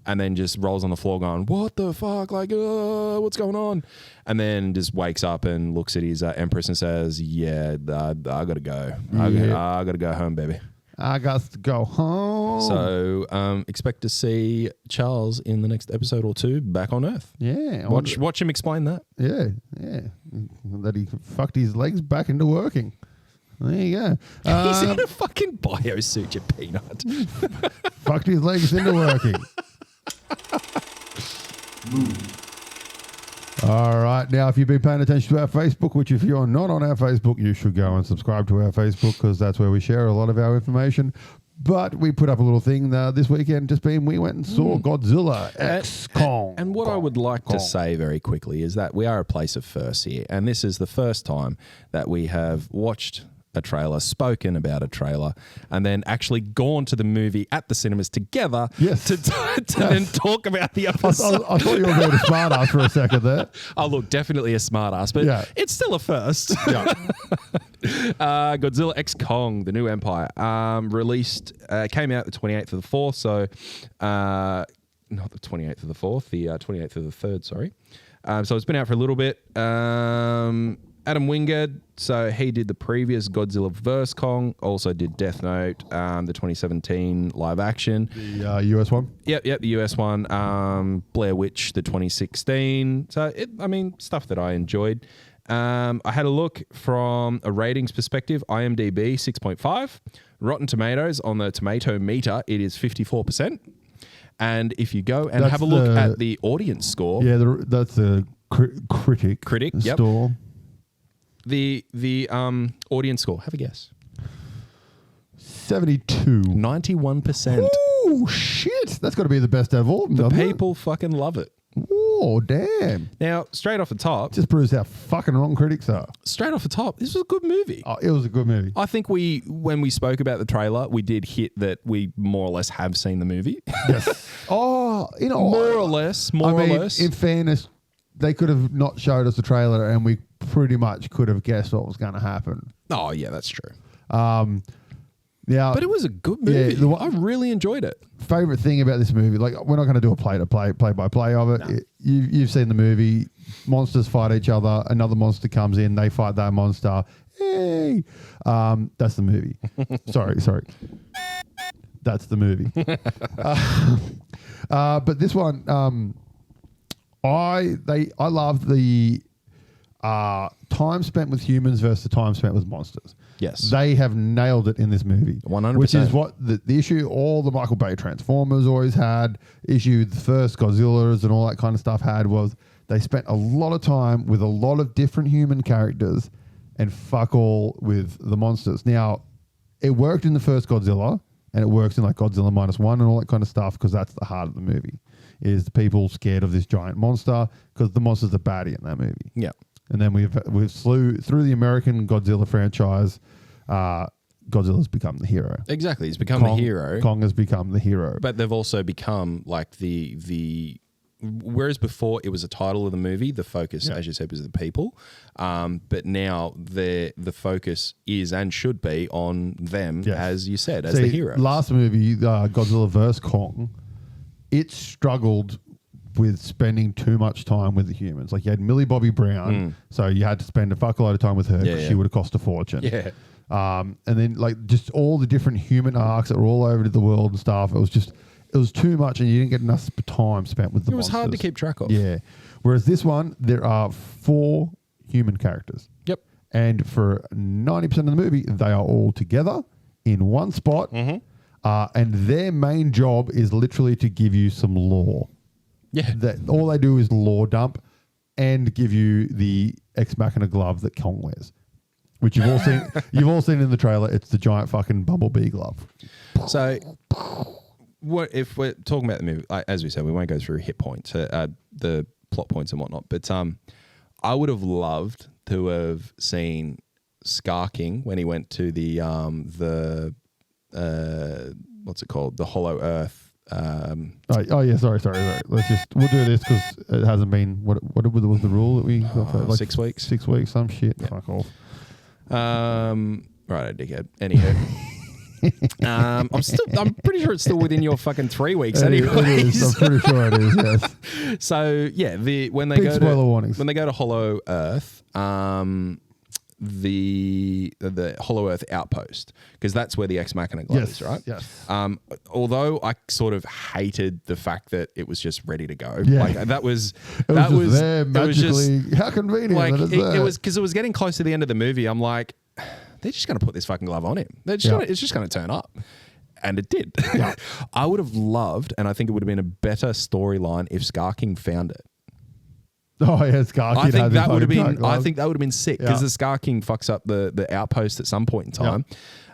and then just rolls on the floor going, what the fuck? Like, what's going on? And then just wakes up and looks at his Empress and says, I got to go. I got to go home, baby. I got to go home. So expect to see Charles in the next episode or 2 back on Earth. Yeah. Watch him explain that. Yeah. That he fucked his legs back into working. There you go. He's in a fucking biosuit, you peanut. Fucked his legs into working. All right. Now, if you've been paying attention to our Facebook, which if you're not on our Facebook, you should go and subscribe to our Facebook because that's where we share a lot of our information. But we put up a little thing this weekend, we went and saw Godzilla X Kong. And what I would like to say very quickly is that we are a place of firsts here. And this is the first time that we have watched a trailer, spoken about a trailer, and then actually gone to the movie at the cinemas together to then talk about the episode. I thought you were being a smart ass for a second there. Oh, look, definitely a smart ass, but it's still a first. Yeah. Godzilla X Kong, The New Empire, released, came out the 28th of the 4th, so not the 28th of the 4th, the 28th of the 3rd, sorry. So it's been out for a little bit. Adam Wingard, so he did the previous Godzilla vs. Kong, also did Death Note, the 2017 live action. The US one? Yep, the US one. Blair Witch, the 2016. So, stuff that I enjoyed. I had a look from a ratings perspective. IMDb, 6.5. Rotten Tomatoes, on the tomato meter, it is 54%. And if you go and have a look at the audience score... Yeah, that's the critic store. The audience score, have a guess. 72. 91%. Oh, shit. That's got to be the best out of all of them, The people fucking love it. Oh, damn. Now, straight off the top... Just proves how fucking wrong critics are. Straight off the top, this was a good movie. Oh, it was a good movie. I think when we spoke about the trailer, we did hit that we more or less have seen the movie. Yes. Oh, more or less. In fairness, they could have not showed us the trailer and we pretty much could have guessed what was going to happen. Oh, yeah, that's true. Now, but it was a good movie. Yeah, I really enjoyed it. Favorite thing about this movie, like we're not going to do a play-by-play of it. No. You've seen the movie. Monsters fight each other. Another monster comes in. They fight that monster. Hey, that's the movie. Sorry. That's the movie. But this one, I love the time spent with humans versus the time spent with monsters. Yes. They have nailed it in this movie. 100%. Which is what the issue all the Michael Bay Transformers always had, issue the first Godzillas and all that kind of stuff had, was they spent a lot of time with a lot of different human characters and fuck all with the monsters. Now, it worked in the first Godzilla and it works in like Godzilla -1 and all that kind of stuff because that's the heart of the movie, is the people scared of this giant monster because the monster's a baddie in that movie. Yeah. And then we've through the American Godzilla franchise, Godzilla's become the hero. Exactly, he's become the hero. Kong has become the hero. But they've also become like the whereas before it was a title of the movie, the focus, as you said, was the people. But now the focus is and should be on them, as you said, as the heroes. Last movie, Godzilla vs. Kong, it struggled with spending too much time with the humans. Like you had Millie Bobby Brown, so you had to spend a fuckload of time with her because she would have cost a fortune. Yeah. And then like just all the different human arcs that were all over the world and stuff. It was too much, and you didn't get enough time spent with the monsters. It was hard to keep track of. Yeah. Whereas this one, there are 4 human characters. Yep. And for 90% of the movie, they are all together in one spot. And their main job is literally to give you some lore. Yeah. All they do is lore dump and give you the Ex Machina glove that Kong wears, which you've all seen. You've all seen in the trailer. It's the giant fucking bumblebee glove. So, what if we're talking about the movie? As we said, we won't go through hit points, the plot points and whatnot. But I would have loved to have seen Scar King when he went to the what's it called? The Hollow Earth. Sorry. We'll do this because it hasn't been what was the rule that we got for, like 6 weeks? 6 weeks, some shit. Yeah. Fuck off. Right, dickhead. Anywho, I'm pretty sure it's still within your fucking 3 weeks. Anyway, it is. I'm pretty sure it is. Yes. So yeah, when they Big spoiler warnings. When they go to Hollow Earth, the Hollow Earth outpost, because that's where the Ex Machina glove is, right? Yes. Although I sort of hated the fact that it was just ready to go. Yeah. Like that was there magically. How convenient! Like it was because it was getting close to the end of the movie. I'm like, they're just going to put this fucking glove on him. It's just going to turn up. And it did. Yeah. I would have loved, and I think it would have been a better storyline if Scar King found it. Oh yeah, Scar King. I think that would have been sick because the Scar King fucks up the outpost at some point in time.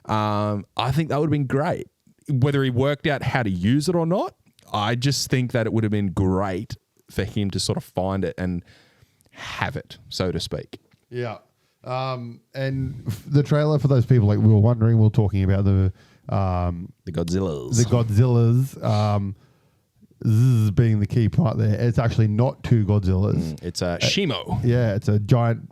I think that would have been great. Whether he worked out how to use it or not, I just think that it would have been great for him to sort of find it and have it, so to speak. Yeah. And the trailer, for those people like we were wondering, we were talking about the Godzillas. The Godzillas. Zzz being the key part there. It's actually not 2 Godzillas. It's a Shimo. Yeah, it's a giant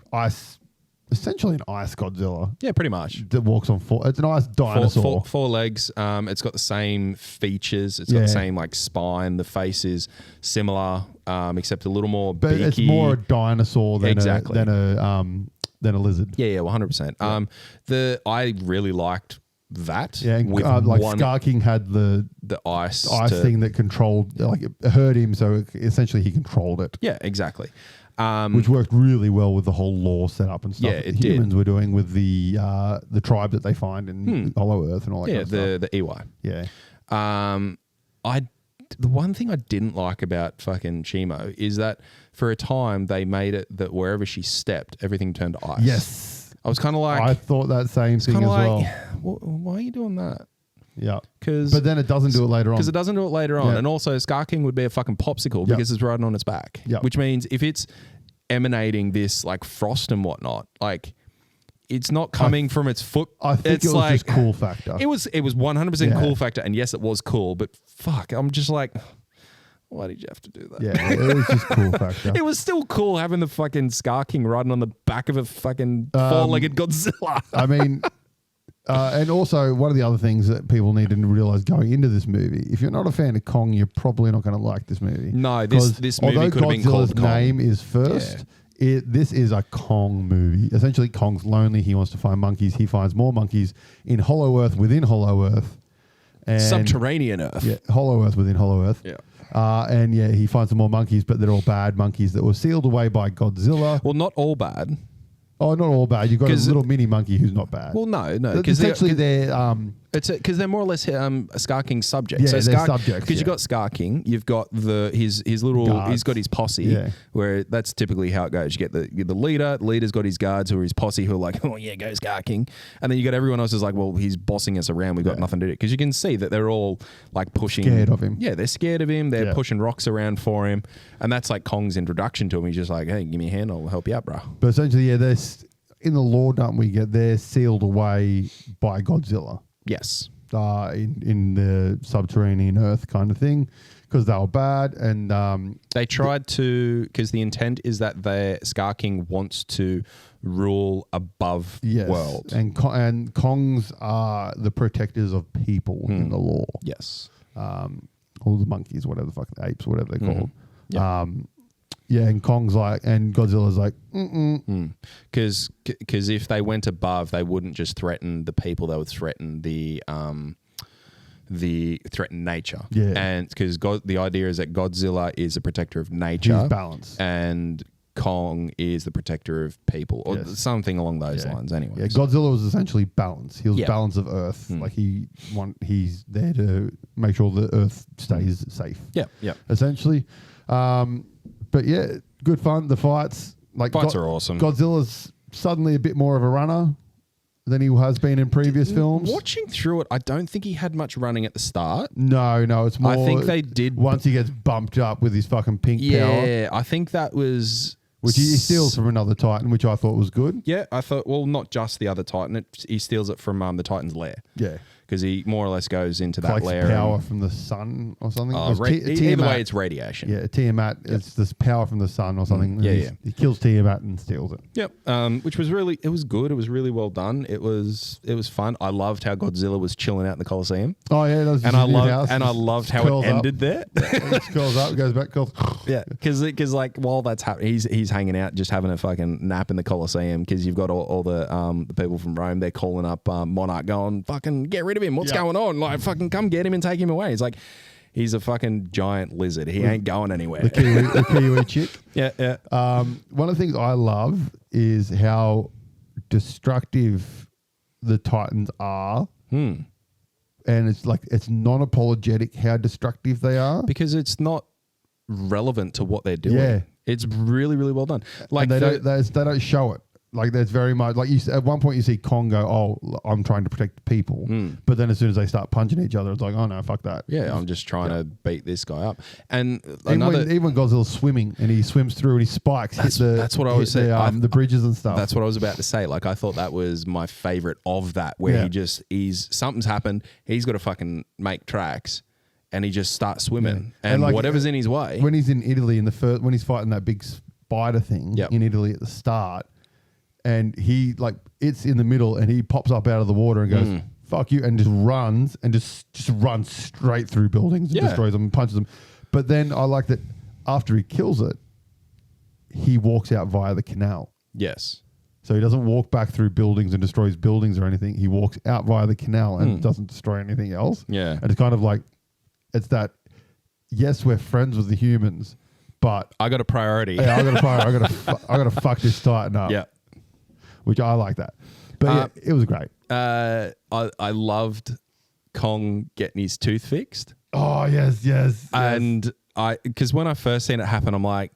essentially an ice Godzilla. Yeah, pretty much. That walks on 4. It's an ice dinosaur. Four legs. It's got the same features. It's got the same like spine. The face is similar, except a little more but beaky. It's more a dinosaur than a lizard. Yeah, 100%. I really liked that. Yeah, and Scar King had the ice thing that controlled, like it hurt him, so essentially he controlled it. Yeah, exactly. Which worked really well with the whole lore setup and stuff. Yeah, that the humans were doing with the tribe that they find in Hollow Earth and all that kind of stuff. The EY. Yeah. The one thing I didn't like about fucking Shimo is that for a time they made it that wherever she stepped, everything turned to ice. Yes. I was kind of like... I thought that same thing as well. Why are you doing that? Yeah. But then it doesn't do it later on. Because it doesn't do it later on. And also Scar King would be a fucking popsicle because it's riding on its back. Yep. Which means if it's emanating this like frost and whatnot, like it's not coming from its foot. I think it was just cool factor. It was 100% cool factor. And yes, it was cool. But fuck, I'm just like... Why did you have to do that? Yeah, it was just cool factor. It was still cool having the fucking Scar King riding on the back of a fucking 4-legged Godzilla. I mean, and also one of the other things that people need to realize going into this movie, if you're not a fan of Kong, you're probably not going to like this movie. No, this movie could have been called Kong. Although Godzilla's name is first, this is a Kong movie. Essentially, Kong's lonely. He wants to find monkeys. He finds more monkeys in Hollow Earth within Hollow Earth. And Subterranean Earth. Yeah, Hollow Earth within Hollow Earth. Yeah. And he finds some more monkeys, but they're all bad monkeys that were sealed away by Godzilla. Well, not all bad. Oh, not all bad. You've got a little mini monkey who's not bad. Well, no. Because essentially they're... because they're more or less Scar King's subjects. Yeah, so they're subjects. Because you've got Scar King, you've got his little... Guards. He's got his posse, where that's typically how it goes. You get the leader. The leader's got his guards who are his posse who are like, oh yeah, go Scar King. And then you got everyone else who's like, well, he's bossing us around. We've got nothing to do. Because you can see that they're all like pushing... Scared of him. Yeah, they're scared of him. They're pushing rocks around for him. And that's like Kong's introduction to him. He's just like, hey, give me a hand. I'll help you out, bro. But essentially, they're... In the lore dump we get, they're sealed away by Godzilla. Yes. In the subterranean Earth kind of thing, because they were bad, and they tried to, because the intent is that Scar King wants to rule above world. And Kongs are the protectors of people in the law. Yes. All the monkeys, whatever the fuck, the apes, whatever they're called. Yeah. And Kong's like, and Godzilla's like, Because if they went above, they wouldn't just threaten the people; they would threaten the threatened nature. Yeah. And because the idea is that Godzilla is a protector of nature, he's balanced, and Kong is the protector of people, or something along those lines. Anyway, yeah. Godzilla was essentially balance. He was balance of Earth. Mm. Like he's there to make sure the Earth stays safe. Yeah, yeah. Essentially, but yeah, good fun. The fights are awesome. Godzilla's suddenly a bit more of a runner than he has been in previous films. Watching through it, I don't think he had much running at the start. No, it's more. I think they did once he gets bumped up with his fucking pink power. Yeah, I think that was. Which he steals from another Titan, which I thought was good. Yeah, I thought, well, not just the other Titan. He steals it from the Titan's lair. Yeah. Because he more or less goes into that Collects lair. Power from the sun or something. Either way, it's radiation. Yeah, Tiamat, it's this power from the sun or something. Yeah. He kills Tiamat and steals it. Yep. Which was it was good. It was really well done. It was fun. I loved how Godzilla was chilling out in the Coliseum. Oh yeah, that was I loved how it ended there. It curls up, goes back, curls. Yeah, because like while that's happening, he's hanging out, just having a fucking nap in the Coliseum, because you've got all the people from Rome. They're calling up Monarch, going, "Fucking get rid of him! What's going on? Like, fucking come get him and take him away." It's like, he's a fucking giant lizard. He ain't going anywhere. The Kiwi chick. Yeah. One of the things I love is how destructive the Titans are. And it's like, it's non-apologetic how destructive they are. Because it's not relevant to what they're doing. Yeah. It's really, really well done. Like, and they don't show it. Like, there's very much, like, at one point you see Kong go, "Oh, I'm trying to protect people." But then as soon as they start punching each other, it's like, "Oh no, fuck that." Yeah, I'm just trying to beat this guy up. And even when Godzilla's swimming and he swims through and his spikes that's what I was saying. The bridges and stuff. That's what I was about to say. Like, I thought that was my favorite of that, where he's something's happened. He's got to fucking make tracks, and he just starts swimming, and like, whatever's in his way. When he's in Italy when he's fighting that big spider thing in Italy at the start. And he, like, it's in the middle, and he pops up out of the water and goes, "Fuck you," and just runs and just runs straight through buildings and destroys them and punches them. But then I like that after he kills it, he walks out via the canal. Yes. So he doesn't walk back through buildings and destroys buildings or anything. He walks out via the canal and doesn't destroy anything else. Yeah. And it's kind of like, it's that, yes, we're friends with the humans, but I got a priority. Yeah, I got to fuck this Titan up. Yeah. Which I like that. But it was great. I loved Kong getting his tooth fixed. Oh, yes. And because when I first seen it happen, I'm like,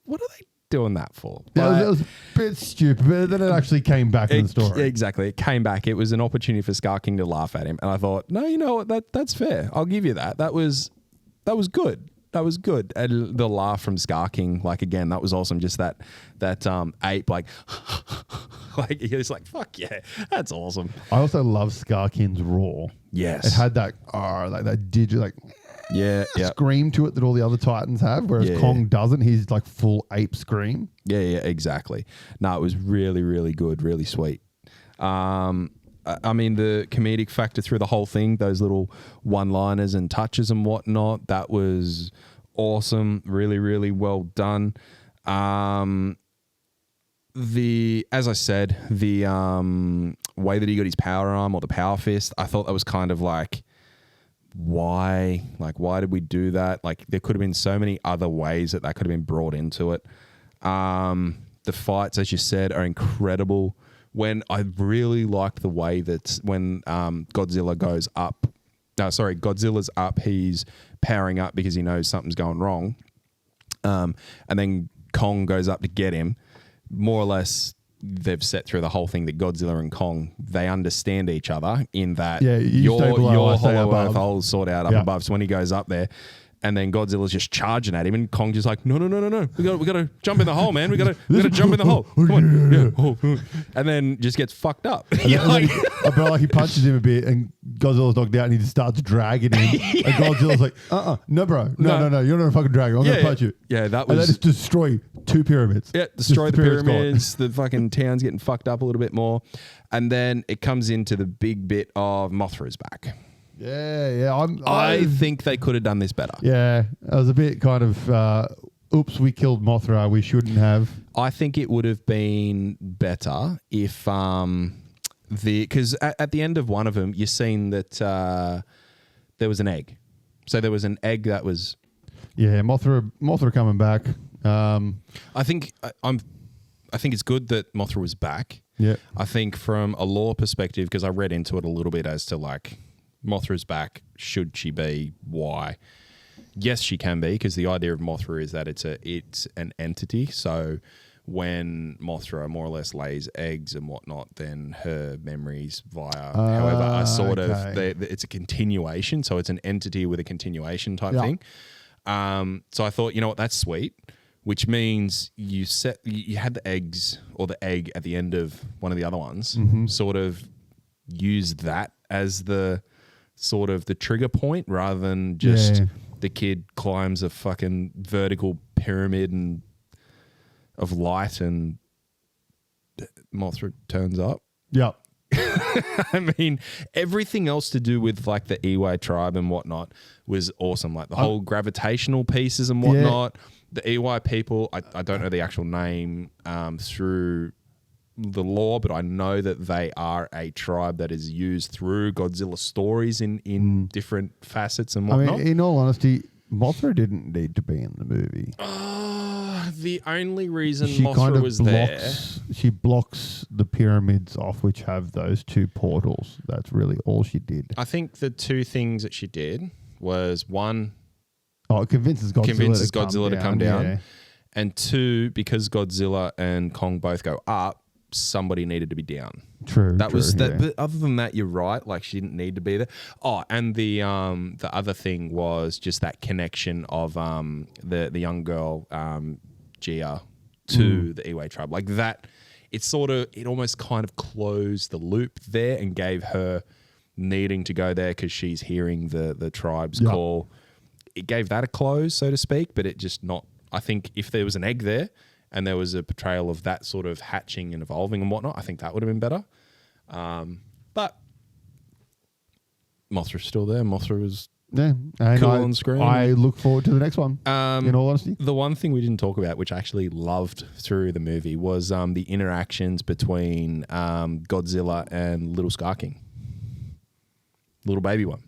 what are they doing that for? Yeah, it was a bit stupid, but then it actually came back in the story. Exactly. It came back. It was an opportunity for Scar King to laugh at him. And I thought, no, you know what? That's fair. I'll give you that. That was good. That was good. And the laugh from Scar King, like, again, that was awesome. Just that ape, like, like, he was like, fuck yeah, that's awesome. I also love Scar King's roar. Yes. It had that, like that digit, like, scream to it that all the other Titans have, whereas Kong doesn't. He's like full ape scream. Yeah, exactly. No, it was really, really good, really sweet. I mean, the comedic factor through the whole thing, those little one-liners and touches and whatnot, that was awesome. Really, really well done. As I said, the way that he got his power arm or the power fist, I thought that was kind of like, why did we do that? Like, there could have been so many other ways that could have been brought into it. The fights, as you said, are incredible. When I really liked the way that when Godzilla's up, he's powering up because he knows something's going wrong. And then Kong goes up to get him. More or less, they've set through the whole thing that Godzilla and Kong, they understand each other in that your hollow earth hole's sort out up above. So when he goes up there, and then Godzilla's just charging at him, and Kong's just like, no. We got to jump in the hole, man. We got to jump in the hole. Come on. And then just gets fucked up. But like he punches him a bit, and Godzilla's knocked out and he just starts dragging him. And Godzilla's like, no, bro. No, you're not a fucking dragon. I'm going to punch you. Yeah, that And was... they just destroy 2 pyramids. Yeah, destroy the pyramid's gone. pyramids. The fucking town's getting fucked up a little bit more. And then it comes into the big bit of Mothra's back. Yeah. I think they could have done this better. Yeah, it was a bit kind of, oops, we killed Mothra. We shouldn't have. I think it would have been better if because at the end of one of them, you've seen that there was an egg. So there was an egg that was... Yeah, Mothra coming back. I think it's good that Mothra was back. Yeah. I think from a lore perspective, because I read into it a little bit as to like Mothra's back, should she be? Why? Yes, she can be, because the idea of Mothra is that it's an entity. So when Mothra more or less lays eggs and whatnot, then her memories via, however, are sort of it's a continuation. So it's an entity with a continuation type thing. So I thought, you know what, that's sweet. Which means you had the eggs or the egg at the end of one of the other ones, sort of use that as the sort of the trigger point rather than just the kid climbs a fucking vertical pyramid and of light and Mothra turns up. Yep. I mean, everything else to do with like the Eway tribe and whatnot was awesome. Like the whole gravitational pieces and whatnot. The Eway people, I don't know the actual name through the lore, but I know that they are a tribe that is used through Godzilla stories in different facets and whatnot. I mean, in all honesty, Mothra didn't need to be in the movie. The only reason She Mothra kind of was there... She blocks the pyramids off, which have those 2 portals. That's really all she did. I think the 2 things that she did was, one... it convinces Godzilla to come down. Yeah. And 2, because Godzilla and Kong both go up, somebody needed to be down. True. But other than that, you're right. Like she didn't need to be there. Oh, and the other thing was just that connection of the young girl Gia to the Eway tribe. Like that, it almost kind of closed the loop there and gave her needing to go there because she's hearing the tribe's call. It gave that a close, so to speak, but it just not. I think if there was an egg there and there was a portrayal of that sort of hatching and evolving and whatnot, I think that would have been better. But Mothra's still there. Mothra was cool on screen. I look forward to the next one, in all honesty. The one thing we didn't talk about, which I actually loved through the movie, was the interactions between Godzilla and Little Scar King. Little baby one.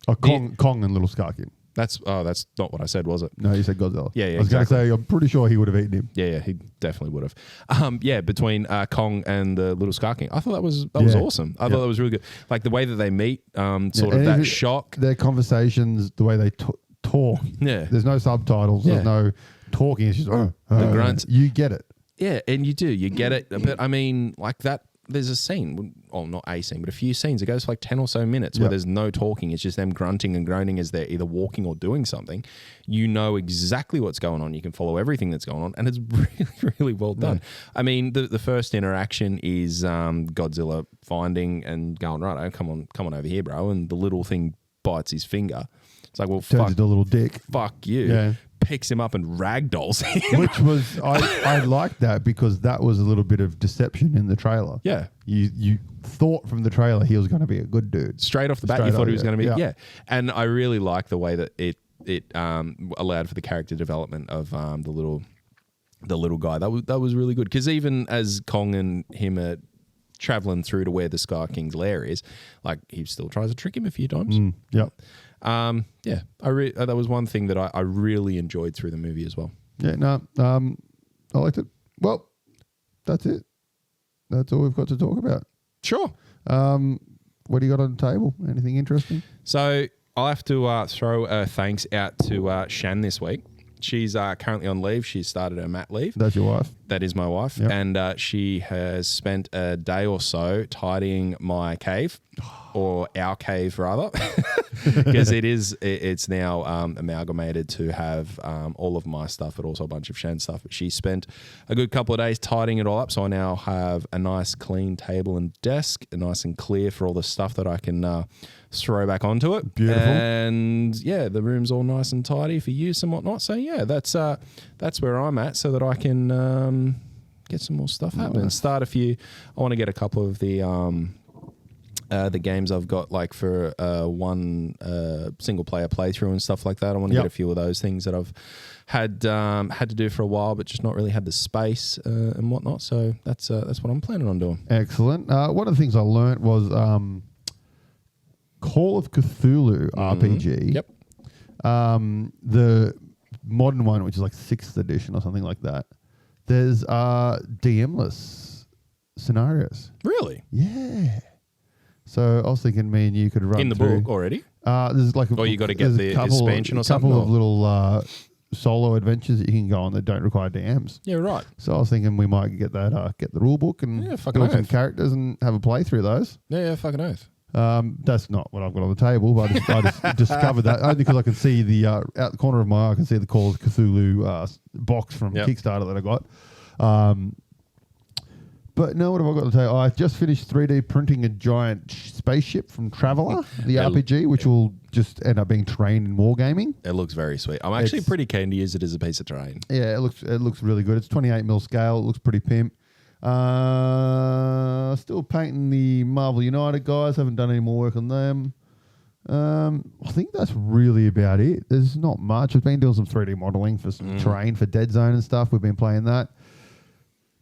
Oh, Kong and Little Scar King. That's not what I said, was it? No, you said Godzilla. Yeah, I was going to say, I'm pretty sure he would have eaten him. Yeah, he definitely would have. Between Kong and the Little Scar King. I thought that was awesome. I thought that was really good. Like the way that they meet, sort of that shock. Their conversations, the way they talk. Yeah. There's no subtitles. There's no talking. It's just, the grunts. You get it. Yeah, and you do. You get it. But I mean, like that, there's a scene, well, not a scene, but a few scenes. It goes for like 10 or so minutes where there's no talking. It's just them grunting and groaning as they're either walking or doing something. You know exactly what's going on. You can follow everything that's going on, and it's really, really well done. Yeah. I mean, the first interaction is Godzilla finding and going, right, oh, come on over here, bro. And the little thing bites his finger. It's like, well, turns into a little dick. Fuck you. Yeah. Picks him up and ragdolls him. Which was, I liked that because that was a little bit of deception in the trailer. Yeah. You thought from the trailer he was going to be a good dude. Straight off the bat, you thought he was going to be, yeah. And I really like the way that it allowed for the character development of the little guy. That was really good because even as Kong and him are traveling through to where the Scar King's lair is, like he still tries to trick him a few times. Yep. That was one thing that I really enjoyed through the movie as well. Yeah, no, I liked it. Well, that's it. That's all we've got to talk about. Sure. What do you got on the table? Anything interesting? So I'll have to throw thanks out to Shan this week. She's currently on leave. She's started her mat leave. That's your wife? That is my wife. Yep. And she has spent a day or so tidying my cave. or our cave rather, because it's now amalgamated to have all of my stuff, but also a bunch of Shen's stuff. But she spent a good couple of days tidying it all up, so I now have a nice clean table and desk, nice and clear for all the stuff that I can throw back onto it. Beautiful. And yeah, the room's all nice and tidy for use and whatnot. So yeah, that's where I'm at, so that I can get some more stuff happening. Start a few. I want to get a couple of the games I've got, like for one single player playthrough and stuff like that. I want to get a few of those things that I've had to do for a while, but just not really had the space and whatnot. So that's what I'm planning on doing. Excellent. One of the things I learnt was Call of Cthulhu RPG. Yep. The modern one, which is like 6th edition or something like that. There's DM-less scenarios. Really? Yeah. So I was thinking me and you could run in the through. book already. There's like or you got to get the expansion or something. A couple of little solo adventures that you can go on that don't require DMs. Yeah, right. So I was thinking we might get that, get the rule book and build some characters and have a play through those. Yeah, fucking oath. That's not what I've got on the table, but I just discovered that only because I can see the out the corner of my eye, I can see the Call of Cthulhu box from Kickstarter that I got. But no, what have I got to tell you? I just finished 3D printing a giant spaceship from Traveller, the RPG, which will just end up being terrain in wargaming. It looks very sweet. I'm actually pretty keen to use it as a piece of terrain. Yeah, it looks really good. It's 28mm scale. It looks pretty pimp. Still painting the Marvel United guys. Haven't done any more work on them. I think that's really about it. There's not much. I've been doing some 3D modeling for some terrain for Dead Zone and stuff. We've been playing that.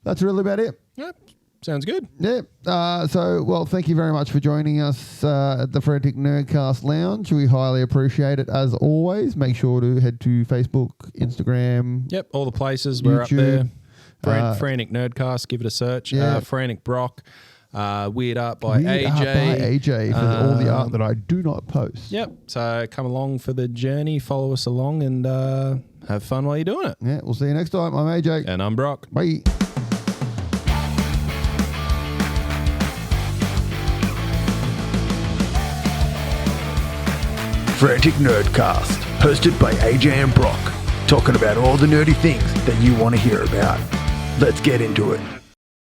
That's really about it. Yep. Sounds good. Yeah. Well, thank you very much for joining us at the Frantic Nerdcast Lounge. We highly appreciate it as always. Make sure to head to Facebook, Instagram. Yep, all the places. We're up there. Frantic Nerdcast, give it a search. Yeah. Frantic Brock. Weird Art by AJ. For all the art that I do not post. Yep. So come along for the journey. Follow us along and have fun while you're doing it. Yeah, we'll see you next time. I'm AJ. And I'm Brock. Bye. Frantic Nerdcast, hosted by AJ and Brock, talking about all the nerdy things that you want to hear about. Let's get into it.